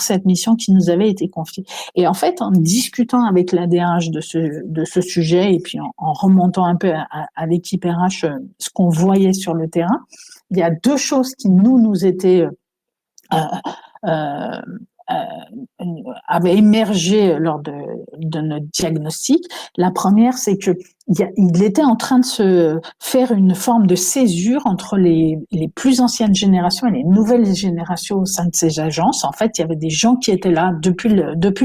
cette mission qui nous avait été confiée. Et en fait, en discutant avec la DRH de ce sujet et puis en remontant un peu à l'équipe RH ce qu'on voyait sur le terrain, il y a 2 choses qui nous étaient avait émergé lors de notre diagnostic. La première, c'est que il était en train de se faire une forme de césure entre les plus anciennes générations et les nouvelles générations au sein de ces agences. En fait, il y avait des gens qui étaient là depuis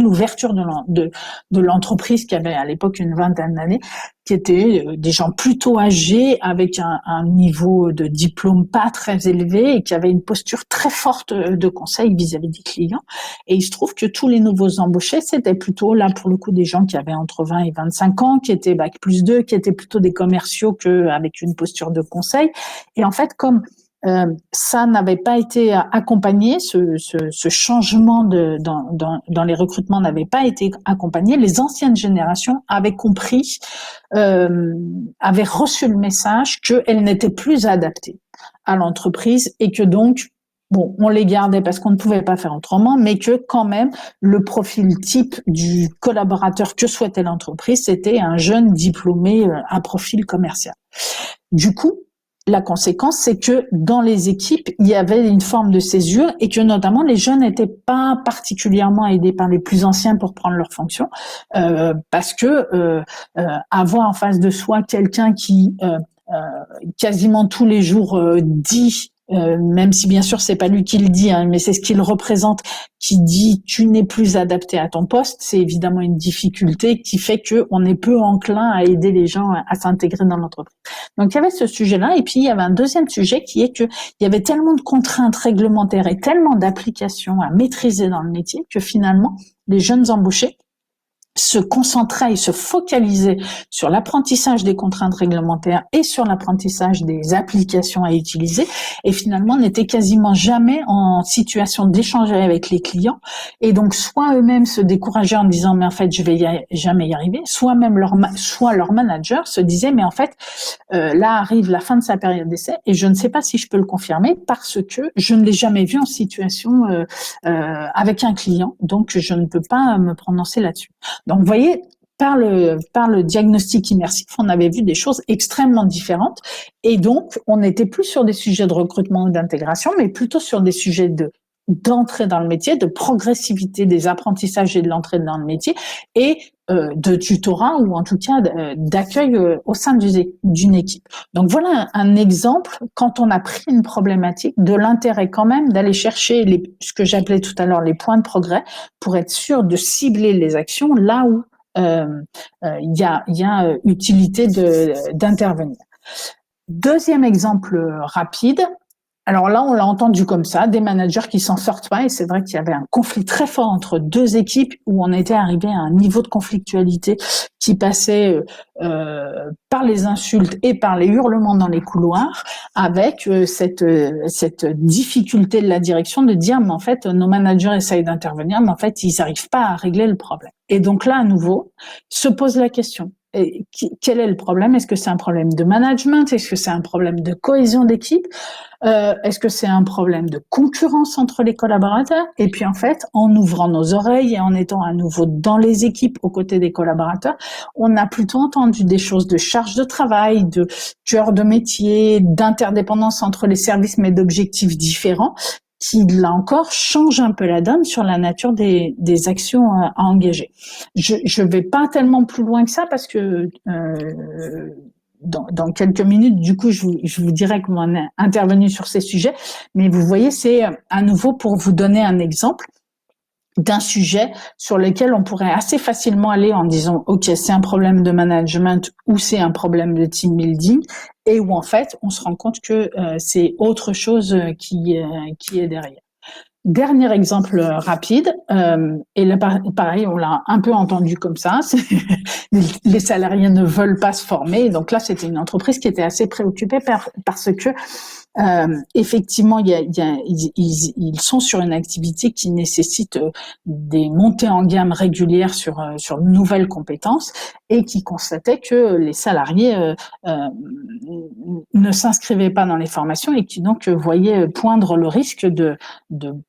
l'ouverture de l'entreprise, qui avait à l'époque une vingtaine d'années, qui étaient des gens plutôt âgés, avec un niveau de diplôme pas très élevé et qui avaient une posture très forte de conseil vis-à-vis des clients. Et il se trouve que tous les nouveaux embauchés, c'était plutôt là pour le coup des gens qui avaient entre 20 et 25 ans, qui étaient bac+2, qui étaient plutôt des commerciaux qu'avec une posture de conseil. Et en fait, comme ça n'avait pas été accompagné, ce changement dans les recrutements n'avait pas été accompagné, les anciennes générations avaient compris, avaient reçu le message qu'elles n'étaient plus adaptées à l'entreprise et que donc, bon, on les gardait parce qu'on ne pouvait pas faire autrement, mais que quand même, le profil type du collaborateur que souhaitait l'entreprise, c'était un jeune diplômé à profil commercial. Du coup, la conséquence, c'est que dans les équipes, il y avait une forme de césure et que notamment les jeunes n'étaient pas particulièrement aidés par les plus anciens pour prendre leurs fonctions, parce que avoir en face de soi quelqu'un qui quasiment tous les jours dit, même si bien sûr c'est pas lui qui le dit, hein, mais c'est ce qu'il représente, qui dit tu n'es plus adapté à ton poste, c'est évidemment une difficulté qui fait que on est peu enclin à aider les gens à s'intégrer dans l'entreprise. Donc il y avait ce sujet-là, et puis il y avait un deuxième sujet qui est que il y avait tellement de contraintes réglementaires et tellement d'applications à maîtriser dans le métier que finalement les jeunes embauchés se concentrer et se focaliser sur l'apprentissage des contraintes réglementaires et sur l'apprentissage des applications à utiliser, et finalement n'étaient quasiment jamais en situation d'échanger avec les clients, et donc soit eux-mêmes se décourageaient en disant mais en fait je vais jamais y arriver, soit même soit leur manager se disait mais en fait là arrive la fin de sa période d'essai et je ne sais pas si je peux le confirmer parce que je ne l'ai jamais vu en situation avec un client, donc je ne peux pas me prononcer là-dessus. Donc, vous voyez, par le diagnostic immersif, on avait vu des choses extrêmement différentes. Et donc, on n'était plus sur des sujets de recrutement ou d'intégration, mais plutôt sur des sujets d'entrée dans le métier, de progressivité des apprentissages et de l'entrée dans le métier, et de tutorat ou en tout cas d'accueil au sein d'une équipe. Donc voilà un exemple, quand on a pris une problématique, de l'intérêt quand même d'aller chercher ce que j'appelais tout à l'heure les points de progrès, pour être sûr de cibler les actions là où il y a utilité d'intervenir. Deuxième exemple rapide. Alors là, on l'a entendu comme ça, des managers qui s'en sortent pas, et c'est vrai qu'il y avait un conflit très fort entre deux équipes où on était arrivé à un niveau de conflictualité qui passait par les insultes et par les hurlements dans les couloirs, avec cette difficulté de la direction de dire mais en fait nos managers essayent d'intervenir, mais en fait ils n'arrivent pas à régler le problème. Et donc là, à nouveau, se pose la question. Et quel est le problème? Est-ce que c'est un problème de management? Est-ce que c'est un problème de cohésion d'équipe? Est-ce que c'est un problème de concurrence entre les collaborateurs? Et puis en fait, en ouvrant nos oreilles et en étant à nouveau dans les équipes aux côtés des collaborateurs, on a plutôt entendu des choses de charge de travail, de cœur de métier, d'interdépendance entre les services, mais d'objectifs différents, qui, là encore, change un peu la donne sur la nature des actions à engager. Je vais pas tellement plus loin que ça parce que dans quelques minutes, du coup, je vous dirai comment on est intervenu sur ces sujets. Mais vous voyez, c'est à nouveau pour vous donner un exemple d'un sujet sur lequel on pourrait assez facilement aller en disant ok, c'est un problème de management ou c'est un problème de team building, et où en fait on se rend compte que c'est autre chose qui est derrière. Dernier exemple rapide, et là pareil, on l'a un peu entendu comme ça, les salariés ne veulent pas se former, donc là c'était une entreprise qui était assez préoccupée parce que effectivement, ils sont sur une activité qui nécessite des montées en gamme régulières sur de nouvelles compétences, et qui constatait que les salariés ne s'inscrivaient pas dans les formations et qui donc voyaient poindre le risque de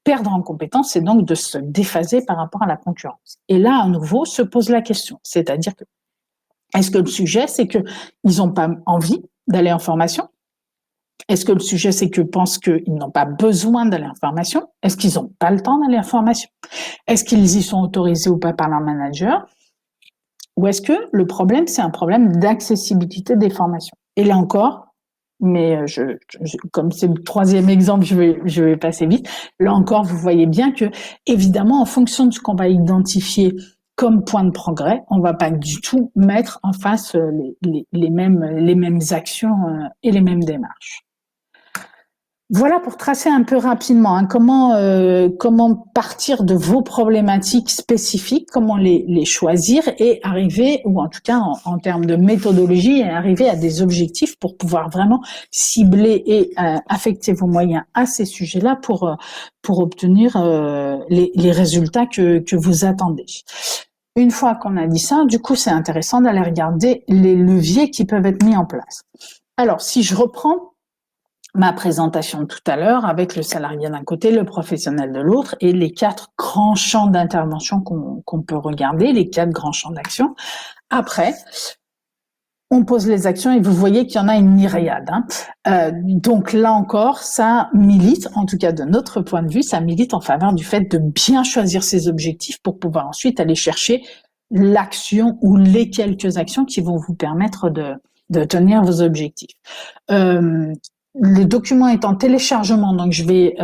perdre en compétences et donc de se déphaser par rapport à la concurrence. Et là, à nouveau, se pose la question, c'est-à-dire que est-ce que le sujet, c'est qu'ils n'ont pas envie d'aller en formation? Est-ce que le sujet, c'est qu'ils pensent qu'ils n'ont pas besoin d'aller en formation? Est-ce qu'ils n'ont pas le temps d'aller en formation? Est-ce qu'ils y sont autorisés ou pas par leur manager? Ou est-ce que le problème, c'est un problème d'accessibilité des formations? Et là encore, mais comme c'est le troisième exemple, je vais passer vite. Là encore, vous voyez bien que, évidemment, en fonction de ce qu'on va identifier comme point de progrès, on va pas du tout mettre en face les mêmes actions et les mêmes démarches. Voilà pour tracer un peu rapidement comment partir de vos problématiques spécifiques, comment les choisir et arriver, ou en tout cas en termes de méthodologie, arriver à des objectifs pour pouvoir vraiment cibler et affecter vos moyens à ces sujets-là pour obtenir les résultats que vous attendez. Une fois qu'on a dit ça, du coup, c'est intéressant d'aller regarder les leviers qui peuvent être mis en place. Alors, si je reprends ma présentation de tout à l'heure avec le salarié d'un côté, le professionnel de l'autre et les 4 grands champs d'intervention qu'on peut regarder, les 4 grands champs d'action. Après, on pose les actions et vous voyez qu'il y en a une myriade. Donc là encore, ça milite, en tout cas de notre point de vue, ça milite en faveur du fait de bien choisir ses objectifs pour pouvoir ensuite aller chercher l'action ou les quelques actions qui vont vous permettre de tenir vos objectifs. Le document est en téléchargement, donc je vais,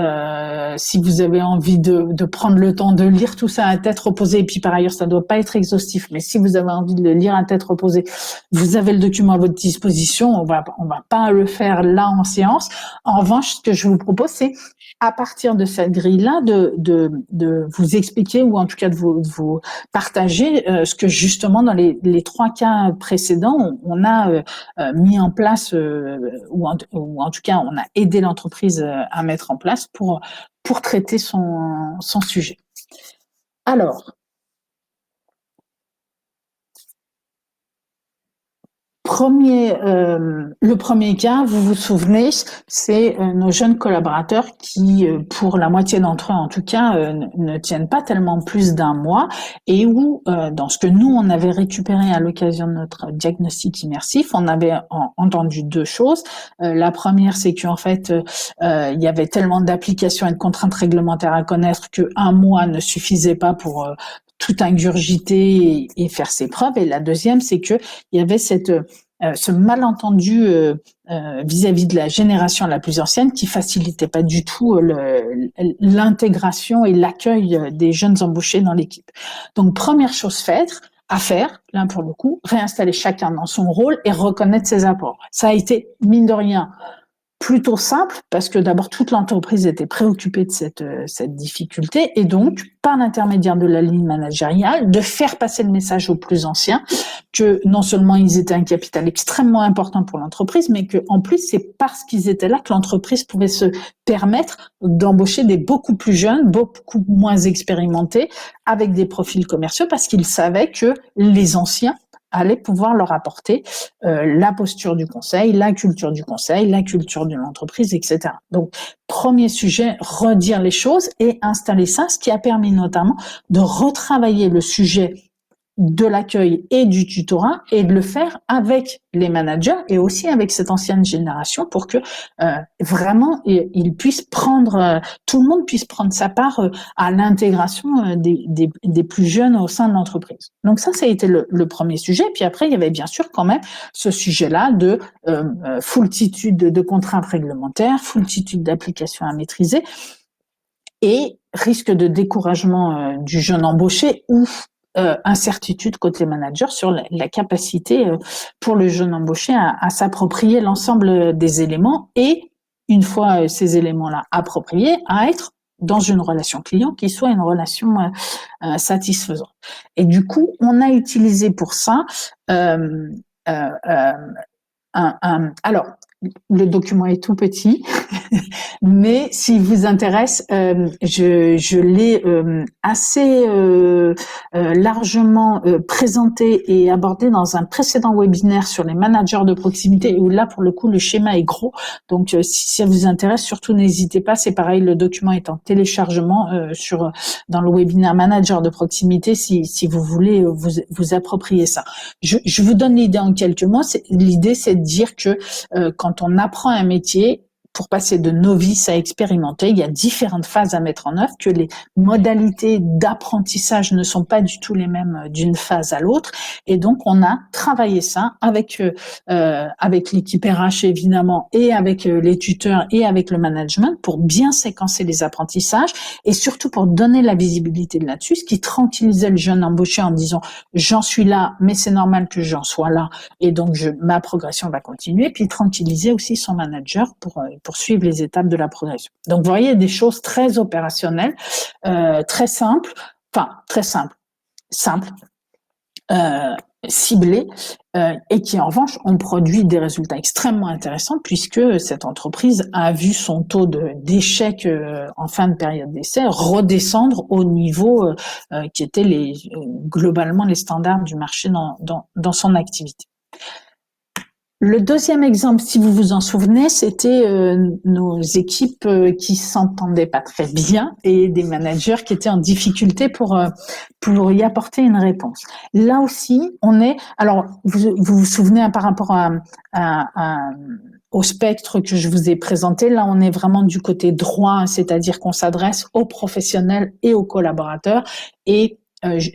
si vous avez envie de prendre le temps de lire tout ça à tête reposée, et puis par ailleurs ça doit pas être exhaustif, mais si vous avez envie de le lire à tête reposée, vous avez le document à votre disposition. On va pas le faire là en séance. En revanche, ce que je vous propose, c'est à partir de cette grille-là, de vous expliquer ou en tout cas de vous partager ce que justement dans les 3 cas précédents, on a mis en place ou en tout cas on a aidé l'entreprise à mettre en place pour traiter son sujet. Alors, le premier cas, vous vous souvenez, c'est nos jeunes collaborateurs qui, pour la moitié d'entre eux en tout cas, ne tiennent pas tellement plus d'1 mois et où, dans ce que nous, on avait récupéré à l'occasion de notre diagnostic immersif, on avait entendu 2 choses. La première, c'est qu'en fait, il y avait tellement d'applications et de contraintes réglementaires à connaître que 1 mois ne suffisait pas pour tout ingurgiter et faire ses preuves. Et la deuxième, c'est que il y avait ce malentendu vis-à-vis de la génération la plus ancienne qui facilitait pas du tout l'intégration et l'accueil des jeunes embauchés dans l'équipe. Donc, première chose à faire, là pour le coup, réinstaller chacun dans son rôle et reconnaître ses apports. Ça a été, mine de rien, plutôt simple parce que d'abord toute l'entreprise était préoccupée de cette difficulté et donc par l'intermédiaire de la ligne managériale de faire passer le message aux plus anciens que non seulement ils étaient un capital extrêmement important pour l'entreprise mais que en plus c'est parce qu'ils étaient là que l'entreprise pouvait se permettre d'embaucher des beaucoup plus jeunes, beaucoup moins expérimentés avec des profils commerciaux parce qu'ils savaient que les anciens allaient pouvoir leur apporter la posture du conseil, la culture du conseil, la culture de l'entreprise, etc. Donc, premier sujet, redire les choses et installer ça, ce qui a permis notamment de retravailler le sujet de l'accueil et du tutorat et de le faire avec les managers et aussi avec cette ancienne génération pour que vraiment ils puissent prendre, tout le monde puisse prendre sa part à l'intégration des plus jeunes au sein de l'entreprise. Donc ça a été le premier sujet. Puis après, il y avait bien sûr quand même ce sujet-là de foultitude de contraintes réglementaires, foultitude d'applications à maîtriser et risque de découragement du jeune embauché ou incertitude côté manager sur la capacité pour le jeune embauché à s'approprier l'ensemble des éléments et, une fois ces éléments-là appropriés, à être dans une relation client qui soit une relation satisfaisante. Et du coup, on a utilisé pour ça alors, le document est tout petit, mais s'il vous intéresse, je l'ai assez largement présenté et abordé dans un précédent webinaire sur les managers de proximité, où là, pour le coup, le schéma est gros. Donc, si ça vous intéresse, surtout n'hésitez pas. C'est pareil, le document est en téléchargement dans le webinaire manager de proximité, si vous voulez vous approprier ça. Je vous donne l'idée en quelques mots. L'idée, c'est de dire que quand on apprend un métier, pour passer de novice à expérimenté. Il y a différentes phases à mettre en œuvre, que les modalités d'apprentissage ne sont pas du tout les mêmes d'une phase à l'autre. Et donc, on a travaillé ça avec l'équipe RH évidemment, et avec les tuteurs et avec le management pour bien séquencer les apprentissages et surtout pour donner la visibilité là-dessus, ce qui tranquillisait le jeune embauché en disant j'en suis là, mais c'est normal que j'en sois là et donc ma progression va continuer. Puis tranquilliser aussi son manager pour suivre les étapes de la progression. Donc vous voyez des choses très opérationnelles, très simples, ciblés et qui en revanche ont produit des résultats extrêmement intéressants puisque cette entreprise a vu son taux d'échec en fin de période d'essai redescendre au niveau qui était globalement les standards du marché dans son activité. Le deuxième exemple, si vous vous en souvenez, c'était nos équipes qui s'entendaient pas très bien et des managers qui étaient en difficulté pour y apporter une réponse. Là aussi, alors vous vous souvenez par rapport au spectre que je vous ai présenté, là on est vraiment du côté droit, c'est-à-dire qu'on s'adresse aux professionnels et aux collaborateurs et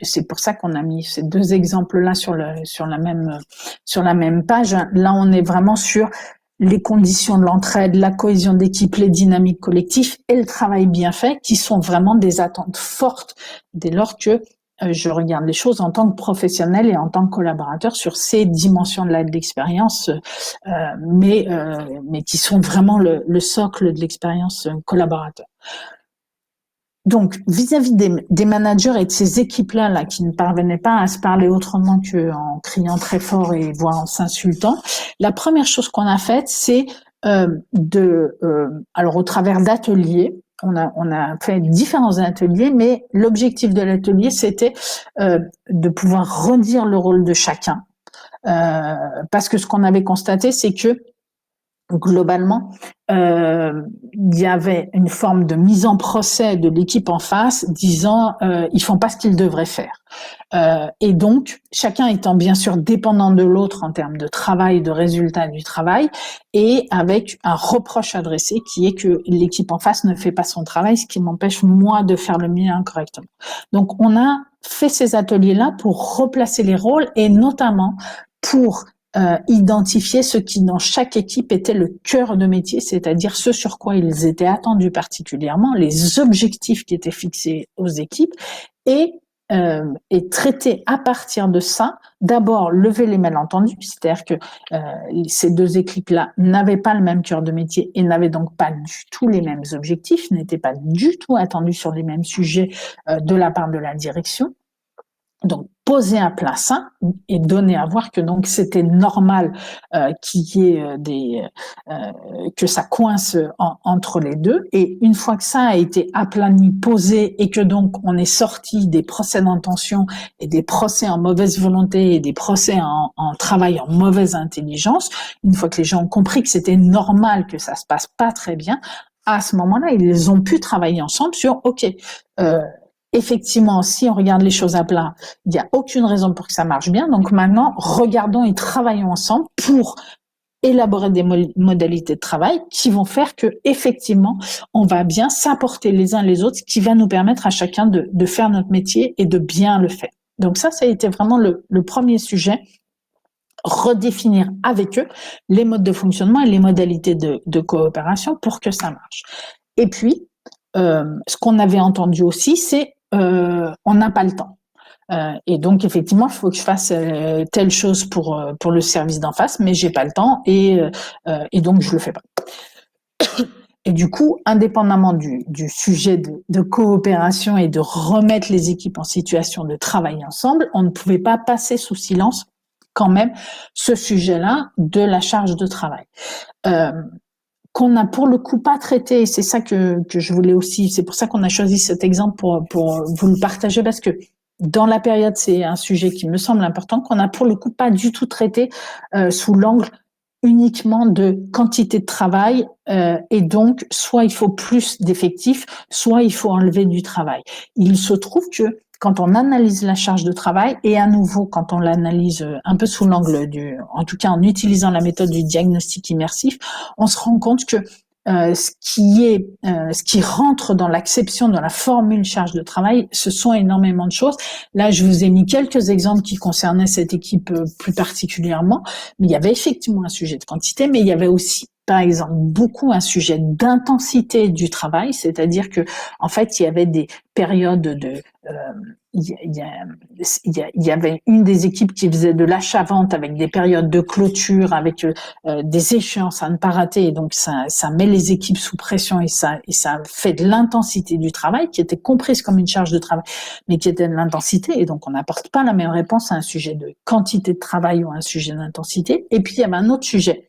c'est pour ça qu'on a mis ces deux exemples-là sur la même page. Là, on est vraiment sur les conditions de l'entraide, la cohésion d'équipe, les dynamiques collectives et le travail bien fait, qui sont vraiment des attentes fortes dès lors que je regarde les choses en tant que professionnel et en tant que collaborateur sur ces dimensions-là de l'expérience, mais qui sont vraiment le socle de l'expérience collaborateur. Donc, vis-à-vis des managers et de ces équipes-là qui ne parvenaient pas à se parler autrement qu'en criant très fort et voire en s'insultant, la première chose qu'on a faite, c'est alors au travers d'ateliers, on a fait différents ateliers, mais l'objectif de l'atelier, c'était de pouvoir redire le rôle de chacun. Parce que ce qu'on avait constaté, c'est que globalement, il y avait une forme de mise en procès de l'équipe en face disant ils font pas ce qu'ils devraient faire. Et donc, chacun étant bien sûr dépendant de l'autre en termes de travail, de résultats du travail, et avec un reproche adressé qui est que l'équipe en face ne fait pas son travail, ce qui m'empêche moi de faire le mien correctement. Donc, on a fait ces ateliers-là pour replacer les rôles et notamment pour identifier ce qui dans chaque équipe était le cœur de métier, c'est-à-dire ce sur quoi ils étaient attendus particulièrement, les objectifs qui étaient fixés aux équipes et traiter à partir de ça, d'abord lever les malentendus, c'est-à-dire que ces deux équipes-là n'avaient pas le même cœur de métier et n'avaient donc pas du tout les mêmes objectifs, n'étaient pas du tout attendus sur les mêmes sujets de la part de la direction. Donc, poser à plat ça et donner à voir que donc c'était normal qu'il y ait que ça coince entre les deux. Et une fois que ça a été aplani, posé et que donc on est sorti des procès d'intention et des procès en mauvaise volonté et des procès en travail en mauvaise intelligence, une fois que les gens ont compris que c'était normal que ça se passe pas très bien, à ce moment-là, ils ont pu travailler ensemble sur OK. Effectivement, si on regarde les choses à plat, il n'y a aucune raison pour que ça marche bien. Donc maintenant, regardons et travaillons ensemble pour élaborer des modalités de travail qui vont faire que effectivement, on va bien s'apporter les uns les autres, ce qui va nous permettre à chacun de faire notre métier et de bien le faire. Donc ça a été vraiment le premier sujet. Redéfinir avec eux les modes de fonctionnement et les modalités de coopération pour que ça marche. Et puis, ce qu'on avait entendu aussi, c'est on n'a pas le temps. Et donc effectivement, il faut que je fasse telle chose pour le service d'en face, mais j'ai pas le temps et donc je le fais pas. Et du coup, indépendamment du sujet de coopération et de remettre les équipes en situation de travailler ensemble, on ne pouvait pas passer sous silence quand même ce sujet-là de la charge de travail. Qu'on n'a pour le coup pas traité, et c'est ça que je voulais aussi, c'est pour ça qu'on a choisi cet exemple pour vous le partager, parce que dans la période, c'est un sujet qui me semble important, qu'on n'a pour le coup pas du tout traité sous l'angle uniquement de quantité de travail, et donc soit il faut plus d'effectifs, soit il faut enlever du travail. Il se trouve que quand on analyse la charge de travail, et à nouveau, quand on l'analyse un peu sous l'angle en tout cas en utilisant la méthode du diagnostic immersif, on se rend compte que ce qui rentre dans l'acception de la formule charge de travail, ce sont énormément de choses. Là, je vous ai mis quelques exemples qui concernaient cette équipe plus particulièrement, mais il y avait effectivement un sujet de quantité, mais il y avait aussi, par exemple, beaucoup un sujet d'intensité du travail, c'est-à-dire que, en fait, il y avait des périodes de il y avait une des équipes qui faisait de l'achat-vente avec des périodes de clôture, avec des échéances à ne pas rater, et donc ça met les équipes sous pression et ça fait de l'intensité du travail qui était comprise comme une charge de travail, mais qui était de l'intensité, et donc on n'apporte pas la même réponse à un sujet de quantité de travail ou à un sujet d'intensité. Et puis il y avait un autre sujet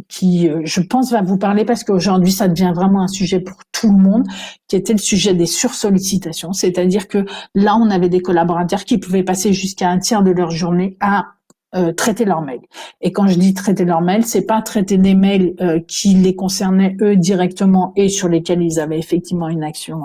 qui, je pense, va vous parler parce qu'aujourd'hui, ça devient vraiment un sujet pour tout le monde, qui était le sujet des sursollicitations. C'est-à-dire que là, on avait des collaborateurs qui pouvaient passer jusqu'à un tiers de leur journée à traiter leurs mails. Et quand je dis traiter leurs mails, c'est pas traiter des mails qui les concernaient eux directement et sur lesquels ils avaient effectivement une action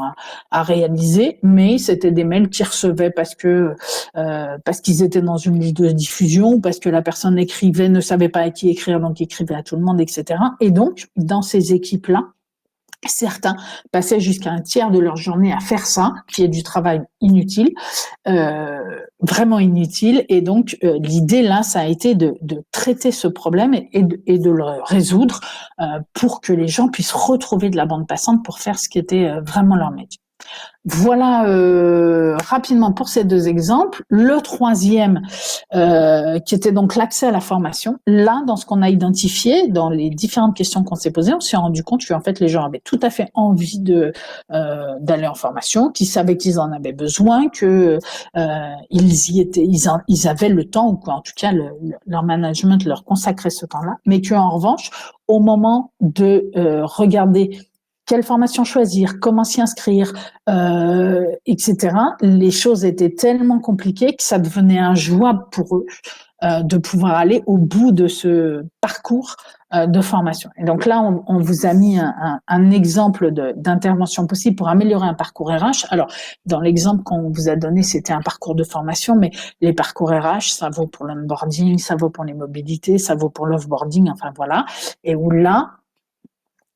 à réaliser, mais c'était des mails qu'ils recevaient parce qu'ils étaient dans une liste de diffusion, parce que la personne écrivait, ne savait pas à qui écrire, donc écrivait à tout le monde, etc. Et donc, dans ces équipes-là, certains passaient jusqu'à un tiers de leur journée à faire ça, qui est du travail inutile, vraiment inutile. Et donc, l'idée là, ça a été de traiter ce problème et de le résoudre pour que les gens puissent retrouver de la bande passante pour faire ce qui était vraiment leur métier. Voilà rapidement pour ces deux exemples. Le troisième, qui était donc l'accès à la formation. Là, dans ce qu'on a identifié, dans les différentes questions qu'on s'est posées, on s'est rendu compte qu'en fait, les gens avaient tout à fait envie d'aller en formation, qu'ils savaient qu'ils en avaient besoin, que ils y étaient, ils avaient le temps, ou quoi, en tout cas, leur management leur consacrait ce temps-là, mais qu'en revanche, au moment de regarder quelle formation choisir, comment s'y inscrire, etc. Les choses étaient tellement compliquées que ça devenait injouable pour eux de pouvoir aller au bout de ce parcours de formation. Et donc là, on vous a mis un exemple d'intervention possible pour améliorer un parcours RH. Alors, dans l'exemple qu'on vous a donné, c'était un parcours de formation, mais les parcours RH, ça vaut pour l'onboarding, ça vaut pour les mobilités, ça vaut pour l'offboarding, enfin voilà. Et où là,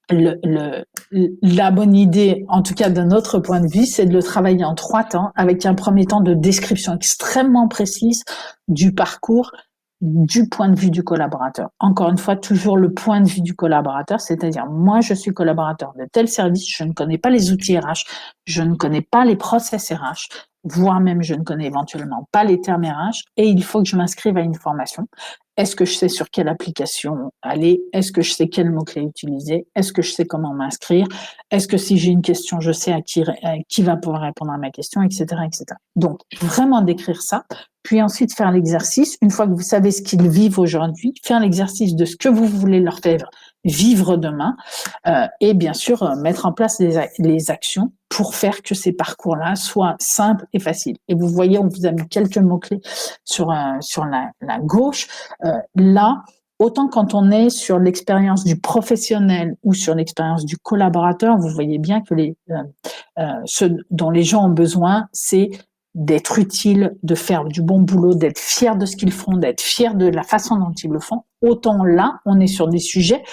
la bonne idée, en tout cas d'un autre point de vue, c'est de le travailler en 3 temps, avec un premier temps de description extrêmement précise du parcours du point de vue du collaborateur. Encore une fois, toujours le point de vue du collaborateur, c'est-à-dire moi, je suis collaborateur de tel service, je ne connais pas les outils RH, je ne connais pas les process RH, voire même je ne connais éventuellement pas les termes RH, et il faut que je m'inscrive à une formation. Est-ce que je sais sur quelle application aller? Est-ce que je sais quel mot-clé utiliser? Est-ce que je sais comment m'inscrire? Est-ce que si j'ai une question, je sais à qui va pouvoir répondre à ma question, etc., etc. Donc, vraiment décrire ça, puis ensuite faire l'exercice. Une fois que vous savez ce qu'ils vivent aujourd'hui, faire l'exercice de ce que vous voulez leur faire vivre demain, et bien sûr mettre en place les actions pour faire que ces parcours-là soient simples et faciles. Et vous voyez, on vous a mis quelques mots-clés sur la gauche. Là, autant quand on est sur l'expérience du professionnel ou sur l'expérience du collaborateur, vous voyez bien que ce dont les gens ont besoin, c'est d'être utile, de faire du bon boulot, d'être fiers de ce qu'ils font, d'être fiers de la façon dont ils le font. Autant là, on est sur des sujets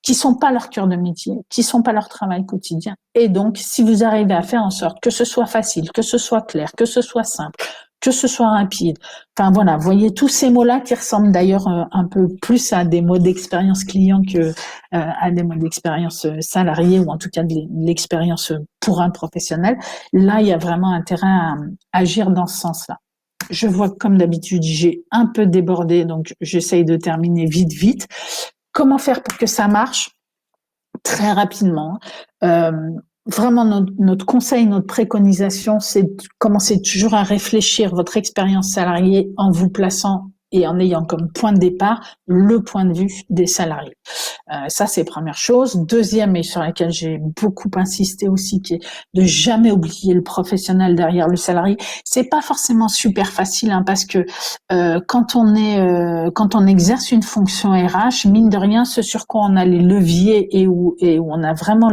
qui sont pas leur cœur de métier, qui sont pas leur travail quotidien. Et donc, si vous arrivez à faire en sorte que ce soit facile, que ce soit clair, que ce soit simple, que ce soit rapide, enfin voilà, vous voyez tous ces mots-là qui ressemblent d'ailleurs un peu plus à des mots d'expérience client que à des mots d'expérience salarié, ou en tout cas de l'expérience pour un professionnel. Là, il y a vraiment intérêt à agir dans ce sens-là. Je vois que, comme d'habitude, j'ai un peu débordé, donc j'essaye de terminer vite. Comment faire pour que ça marche? Très rapidement. Vraiment, notre conseil, notre préconisation, c'est de commencer toujours à réfléchir votre expérience salariée en vous plaçant et en ayant comme point de départ le point de vue des salariés. Ça, c'est première chose. Deuxième, et sur laquelle j'ai beaucoup insisté aussi, qui est de jamais oublier le professionnel derrière le salarié. C'est pas forcément super facile, hein, parce que quand on exerce une fonction RH, mine de rien, ce sur quoi on a les leviers et où on a vraiment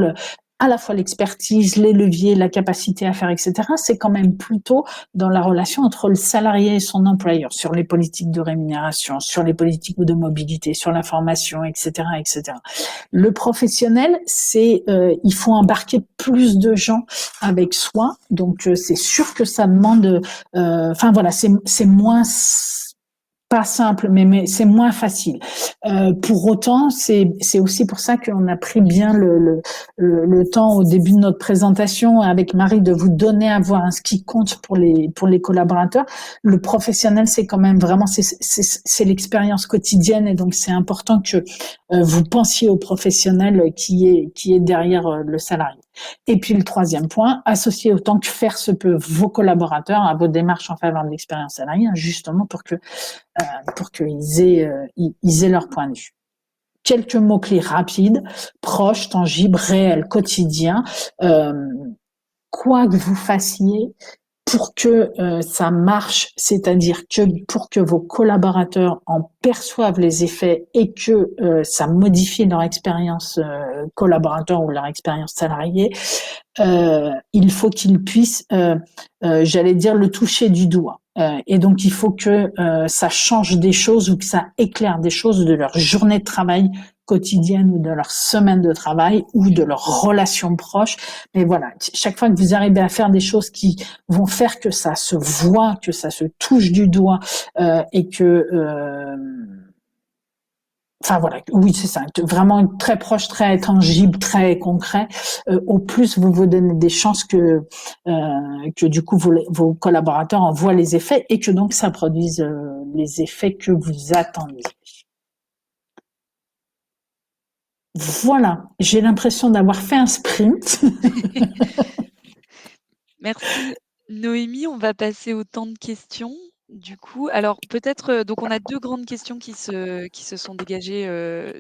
à la fois l'expertise, les leviers, la capacité à faire, etc. C'est quand même plutôt dans la relation entre le salarié et son employeur, sur les politiques de rémunération, sur les politiques de mobilité, sur la formation, etc., etc. Le professionnel, il faut embarquer plus de gens avec soi, donc c'est sûr que ça demande, enfin voilà, c'est moins pas simple, mais c'est moins facile. Pour autant, c'est aussi pour ça qu'on a pris bien le temps au début de notre présentation avec Marie de vous donner à voir ce qui compte pour les collaborateurs. Le professionnel, c'est quand même vraiment c'est l'expérience quotidienne et donc c'est important que vous pensiez au professionnel qui est derrière le salarié. Et puis le troisième point, associer autant que faire se peut vos collaborateurs à vos démarches en faveur de l'expérience salariée, justement pour qu'ils aient leur point de vue. Quelques mots-clés rapides, proches, tangibles, réels, quotidiens. Quoi que vous fassiez, pour que ça marche, c'est-à-dire que pour que vos collaborateurs en perçoivent les effets et que ça modifie leur expérience collaborateur ou leur expérience salariée, il faut qu'ils puissent, j'allais dire, le toucher du doigt. Et donc, il faut que ça change des choses ou que ça éclaire des choses de leur journée de travail quotidienne ou de leur semaine de travail ou de leurs relations proches. Mais voilà, chaque fois que vous arrivez à faire des choses qui vont faire que ça se voit, que ça se touche du doigt et que enfin voilà, oui c'est ça, vraiment très proche, très tangible, très concret. Au plus vous vous donnez des chances que du coup vos collaborateurs en voient les effets et que donc ça produise les effets que vous attendiez. Voilà, j'ai l'impression d'avoir fait un sprint. Merci Noémie, on va passer au temps de questions. Du coup, alors peut-être, donc on a 2 grandes questions qui se sont dégagées,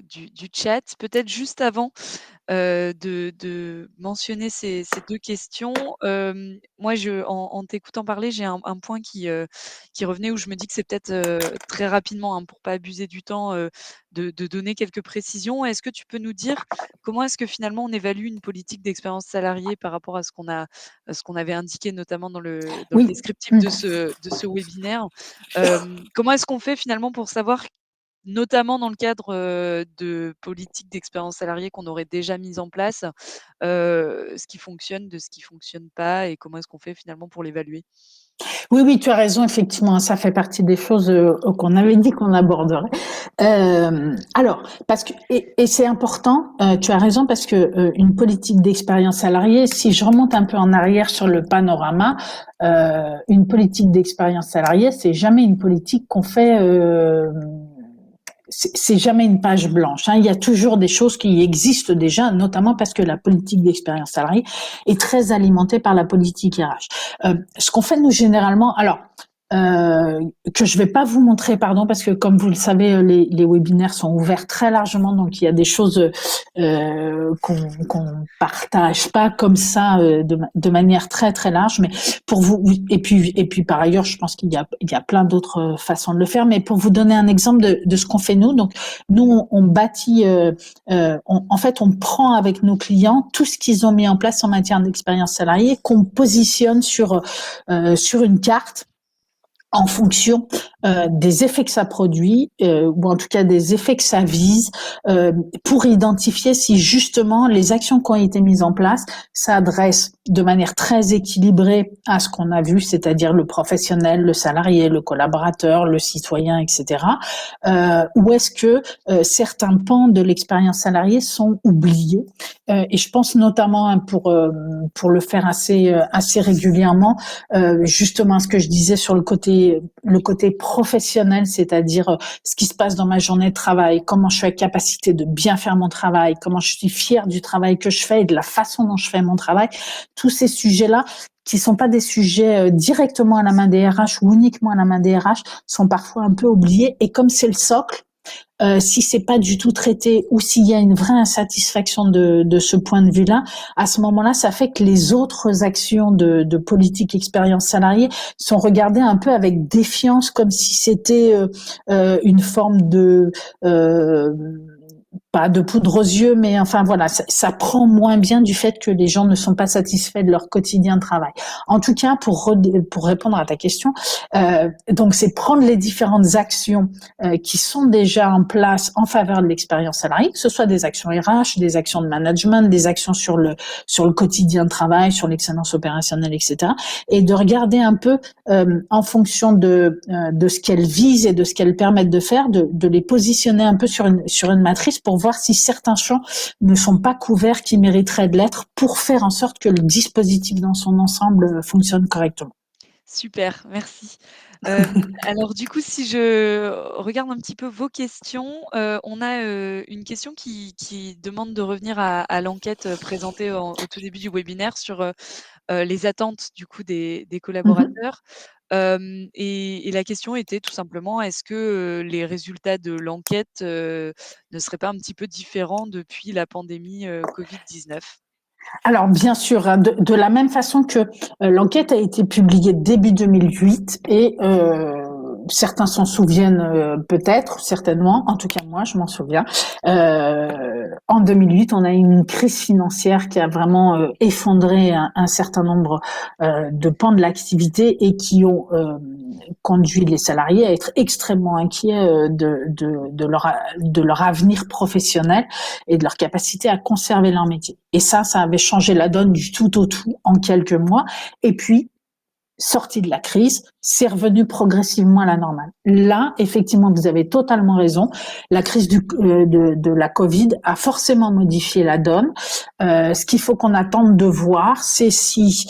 du chat. Peut-être juste avant, de mentionner ces 2 questions. Moi, en t'écoutant parler, j'ai un point qui revenait où je me dis que c'est peut-être, très rapidement, hein, pour pas abuser du temps, de donner quelques précisions. Est-ce que tu peux nous dire comment est-ce que finalement on évalue une politique d'expérience salariée par rapport à ce qu'on avait indiqué notamment dans le Oui. descriptif de ce webinaire? Comment est-ce qu'on fait finalement pour savoir, notamment dans le cadre, de politiques d'expérience salariée qu'on aurait déjà mises en place, ce qui fonctionne de ce qui fonctionne pas et comment est-ce qu'on fait finalement pour l'évaluer? Oui, oui, tu as raison, effectivement, ça fait partie des choses qu'on avait dit qu'on aborderait. Alors, parce que et c'est important, tu as raison parce que une politique d'expérience salariée, si je remonte un peu en arrière sur le panorama, une politique d'expérience salariée, c'est jamais une politique qu'on fait. C'est jamais une page blanche. Hein. Il y a toujours des choses qui existent déjà, notamment parce que la politique d'expérience salariée est très alimentée par la politique RH. Ce qu'on fait nous généralement, alors que je vais pas vous montrer, pardon, parce que comme vous le savez, les webinaires sont ouverts très largement, donc il y a des choses qu'on partage pas comme ça de manière très très large, mais pour vous et puis par ailleurs, je pense qu'il y a plein d'autres façons de le faire, mais pour vous donner un exemple de ce qu'on fait nous, donc nous on bâtit, en fait on prend avec nos clients tout ce qu'ils ont mis en place en matière d'expérience salariée, qu'on positionne sur une carte en fonction des effets que ça produit, ou en tout cas des effets que ça vise, pour identifier si justement les actions qui ont été mises en place s'adressent de manière très équilibrée à ce qu'on a vu, c'est-à-dire le professionnel, le salarié, le collaborateur, le citoyen, etc. Ou est-ce que certains pans de l'expérience salariée sont oubliés, et je pense notamment pour le faire assez régulièrement, justement ce que je disais sur le côté professionnel, c'est-à-dire ce qui se passe dans ma journée de travail, comment je suis à capacité de bien faire mon travail, comment je suis fière du travail que je fais et de la façon dont je fais mon travail. Tous ces sujets-là, qui sont pas des sujets directement à la main des RH ou uniquement à la main des RH, sont parfois un peu oubliés. Et comme c'est le socle, si c'est pas du tout traité ou s'il y a une vraie insatisfaction de ce point de vue-là, à ce moment-là, ça fait que les autres actions de politique expérience salariée sont regardées un peu avec défiance, comme si c'était une forme de pas de poudre aux yeux, mais enfin voilà, ça prend moins bien du fait que les gens ne sont pas satisfaits de leur quotidien de travail. En tout cas, pour répondre à ta question, donc c'est prendre les différentes actions qui sont déjà en place en faveur de l'expérience salariée, que ce soit des actions RH, des actions de management, des actions sur le quotidien de travail, sur l'excellence opérationnelle, etc. Et de regarder un peu en fonction de ce qu'elles visent et de ce qu'elles permettent de faire, de les positionner un peu sur une matrice pour voir si certains champs ne sont pas couverts qui mériteraient de l'être pour faire en sorte que le dispositif dans son ensemble fonctionne correctement. Super, merci. Alors du coup, si je regarde un petit peu vos questions, on a, une question qui demande de revenir à l'enquête, présentée au tout début du webinaire sur, les attentes du coup des Mhm. collaborateurs. Et la question était tout simplement: est-ce que, les résultats de l'enquête, ne seraient pas un petit peu différents depuis la pandémie, Covid-19? Alors bien sûr, hein, de la même façon que l'enquête a été publiée début 2008 et certains s'en souviennent peut-être, certainement, en tout cas moi je m'en souviens. En 2008, on a eu une crise financière qui a vraiment effondré un certain nombre de pans de l'activité et qui ont conduit les salariés à être extrêmement inquiets de leur avenir professionnel et de leur capacité à conserver leur métier. Et ça avait changé la donne du tout au tout en quelques mois. Et puis, sorti de la crise, c'est revenu progressivement à la normale. Là, effectivement, vous avez totalement raison. La crise de la Covid a forcément modifié la donne. Ce qu'il faut qu'on attende de voir, c'est si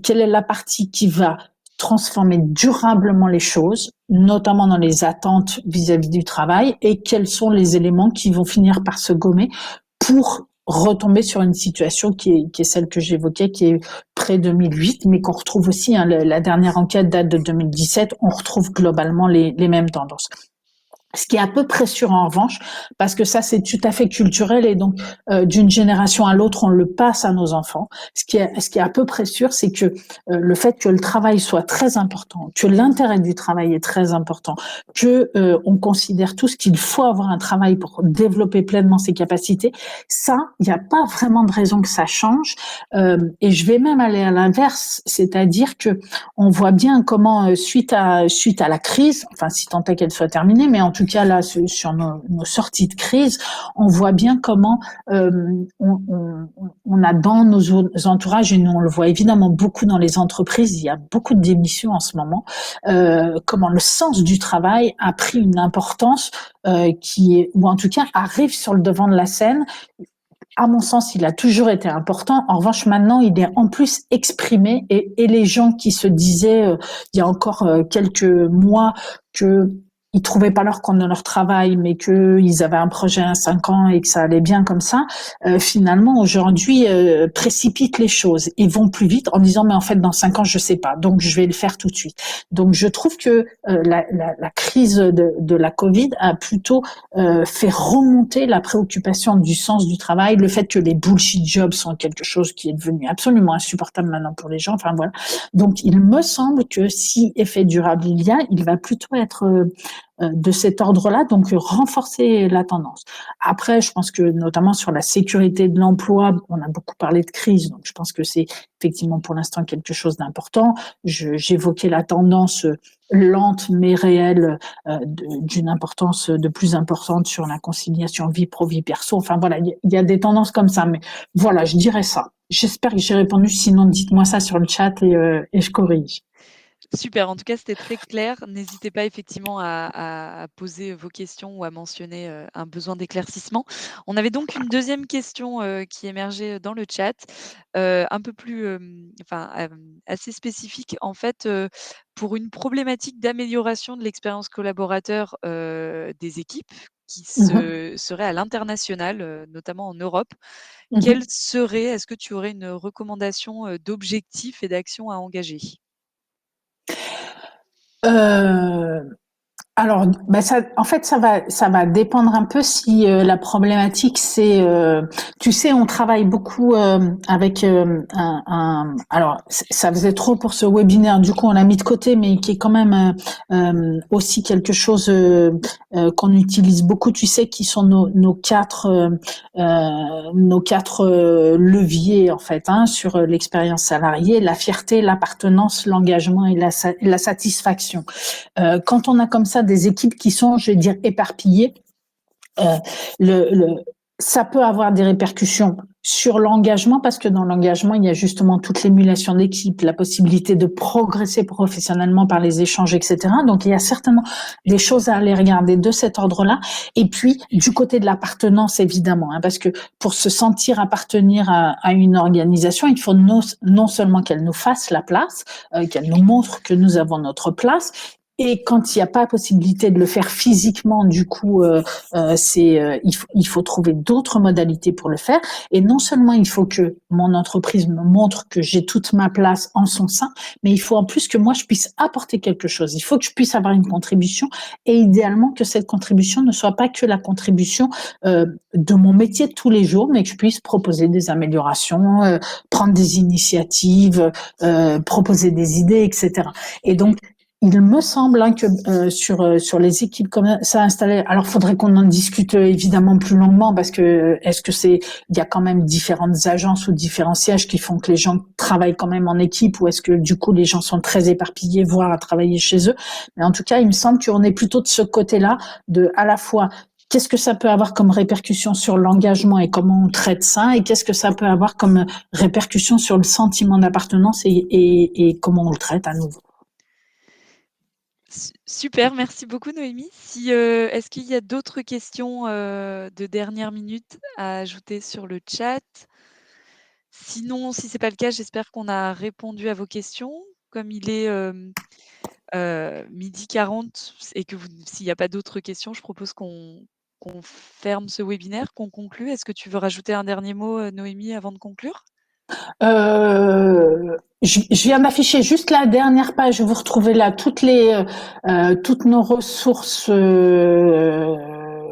quelle est la partie qui va transformer durablement les choses, notamment dans les attentes vis-à-vis du travail, et quels sont les éléments qui vont finir par se gommer pour retomber sur une situation qui est celle que j'évoquais, qui est près 2008, mais qu'on retrouve aussi, hein, la dernière enquête date de 2017, on retrouve globalement les mêmes tendances. Ce qui est à peu près sûr en revanche, parce que ça c'est tout à fait culturel et donc d'une génération à l'autre on le passe à nos enfants. Ce qui est à peu près sûr, c'est que le fait que le travail soit très important, que l'intérêt du travail est très important, que on considère tous qu'il faut avoir un travail pour développer pleinement ses capacités, ça il n'y a pas vraiment de raison que ça change. Et je vais même aller à l'inverse, c'est-à-dire que on voit bien comment suite à la crise, enfin si tant est qu'elle soit terminée, mais en tout cas là sur nos sorties de crise, on voit bien comment euh, on a dans nos entourages, et nous on le voit évidemment beaucoup dans les entreprises, il y a beaucoup de démissions en ce moment, comment le sens du travail a pris une importance qui est, ou en tout cas arrive sur le devant de la scène. À mon sens, il a toujours été important. En revanche, maintenant, il est en plus exprimé et les gens qui se disaient il y a encore quelques mois que ils trouvaient pas leur compte dans leur travail, mais qu'ils avaient un projet à 5 ans et que ça allait bien comme ça, finalement, aujourd'hui, précipitent les choses et vont plus vite en disant, mais en fait, dans 5 ans, je sais pas, donc je vais le faire tout de suite. Donc, je trouve que la crise de la Covid a plutôt fait remonter la préoccupation du sens du travail, le fait que les bullshit jobs sont quelque chose qui est devenu absolument insupportable maintenant pour les gens. Enfin voilà. Donc il me semble que si effet durable il y a, il va plutôt être de cet ordre-là, donc renforcer la tendance. Après, je pense que notamment sur la sécurité de l'emploi, on a beaucoup parlé de crise, donc je pense que c'est effectivement pour l'instant quelque chose d'important. J'évoquais la tendance lente mais réelle d'une importance de plus importante sur la conciliation vie pro vie perso. Enfin voilà, il y a des tendances comme ça, mais voilà, je dirais ça. J'espère que j'ai répondu. Sinon, dites-moi ça sur le chat et je corrige. Super, en tout cas, c'était très clair. N'hésitez pas effectivement à poser vos questions ou à mentionner, un besoin d'éclaircissement. On avait donc une deuxième question, qui émergeait dans le chat, un peu plus, assez spécifique. En fait, pour une problématique d'amélioration de l'expérience collaborateur, des équipes qui Mhm. seraient à l'international, notamment en Europe, quelle Mhm. serait est-ce que tu aurais une recommandation, d'objectifs et d'actions à engager? Euh, Alors, bah ça, en fait, ça va dépendre un peu si la problématique c'est, tu sais, on travaille beaucoup avec alors ça faisait trop pour ce webinaire, du coup on l'a mis de côté, mais qui est quand même aussi quelque chose qu'on utilise beaucoup, tu sais, qui sont nos quatre leviers en fait, hein, sur l'expérience salariée, la fierté, l'appartenance, l'engagement et la satisfaction. Quand on a comme ça des équipes qui sont, je vais dire, éparpillées, euh, le, ça peut avoir des répercussions sur l'engagement parce que dans l'engagement, il y a justement toute l'émulation d'équipe, la possibilité de progresser professionnellement par les échanges, etc. Donc, il y a certainement des choses à aller regarder de cet ordre-là. Et puis, du côté de l'appartenance, évidemment, hein, parce que pour se sentir appartenir à une organisation, il faut non seulement qu'elle nous fasse la place, qu'elle nous montre que nous avons notre place, et quand il n'y a pas possibilité de le faire physiquement, du coup, il faut trouver d'autres modalités pour le faire. Et non seulement il faut que mon entreprise me montre que j'ai toute ma place en son sein, mais il faut en plus que moi je puisse apporter quelque chose. Il faut que je puisse avoir une contribution et idéalement que cette contribution ne soit pas que la contribution de mon métier de tous les jours, mais que je puisse proposer des améliorations, prendre des initiatives, proposer des idées, etc. Et donc il me semble hein, que sur les équipes comme ça installées, alors faudrait qu'on en discute évidemment plus longuement parce que est-ce que c'est il y a quand même différentes agences ou différents sièges qui font que les gens travaillent quand même en équipe ou est-ce que du coup les gens sont très éparpillés voire à travailler chez eux. Mais en tout cas, il me semble qu'on est plutôt de ce côté-là de à la fois qu'est-ce que ça peut avoir comme répercussion sur l'engagement et comment on traite ça et qu'est-ce que ça peut avoir comme répercussion sur le sentiment d'appartenance et comment on le traite à nouveau. Super, merci beaucoup Noémie. Si, est-ce qu'il y a d'autres questions de dernière minute à ajouter sur le chat? Sinon, si c'est pas le cas, j'espère qu'on a répondu à vos questions. Comme il est 12h40 et que s'il n'y a pas d'autres questions, je propose qu'on ferme ce webinaire, qu'on conclue. Est-ce que tu veux rajouter un dernier mot, Noémie, avant de conclure? Je viens d'afficher juste la dernière page. Vous retrouvez là toutes nos ressources.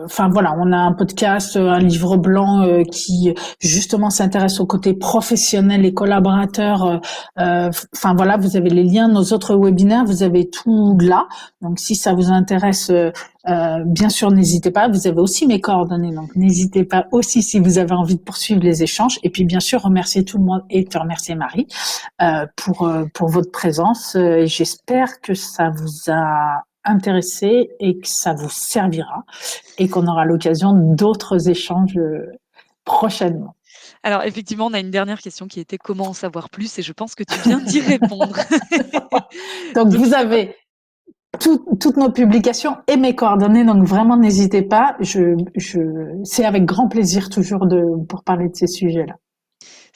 Enfin voilà, on a un podcast, un livre blanc qui justement s'intéresse au côté professionnel et collaborateurs. Enfin voilà, vous avez les liens, nos autres webinaires, vous avez tout là. Donc si ça vous intéresse, bien sûr, n'hésitez pas. Vous avez aussi mes coordonnées, donc n'hésitez pas aussi si vous avez envie de poursuivre les échanges. Et puis bien sûr, remercier tout le monde et te remercier Marie pour votre présence. J'espère que ça vous a intéressé et que ça vous servira et qu'on aura l'occasion d'autres échanges prochainement. Alors effectivement, on a une dernière question qui était: «Comment en savoir plus?» et je pense que tu viens d'y répondre. Donc Donc vous c'est avez toutes nos publications et mes coordonnées, donc vraiment n'hésitez pas. C'est avec grand plaisir toujours pour parler de ces sujets-là.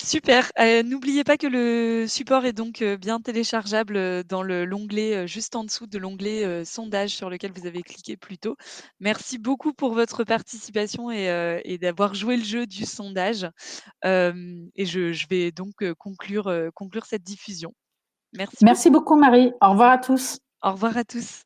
super, n'oubliez pas que le support est donc, bien téléchargeable, dans l'onglet, juste en dessous de l'onglet, sondage sur lequel vous avez cliqué plus tôt. Merci beaucoup pour votre participation et d'avoir joué le jeu du sondage. Et je vais donc, conclure cette diffusion. Merci Merci beaucoup. beaucoup Marie. Au revoir à tous. Au revoir à tous.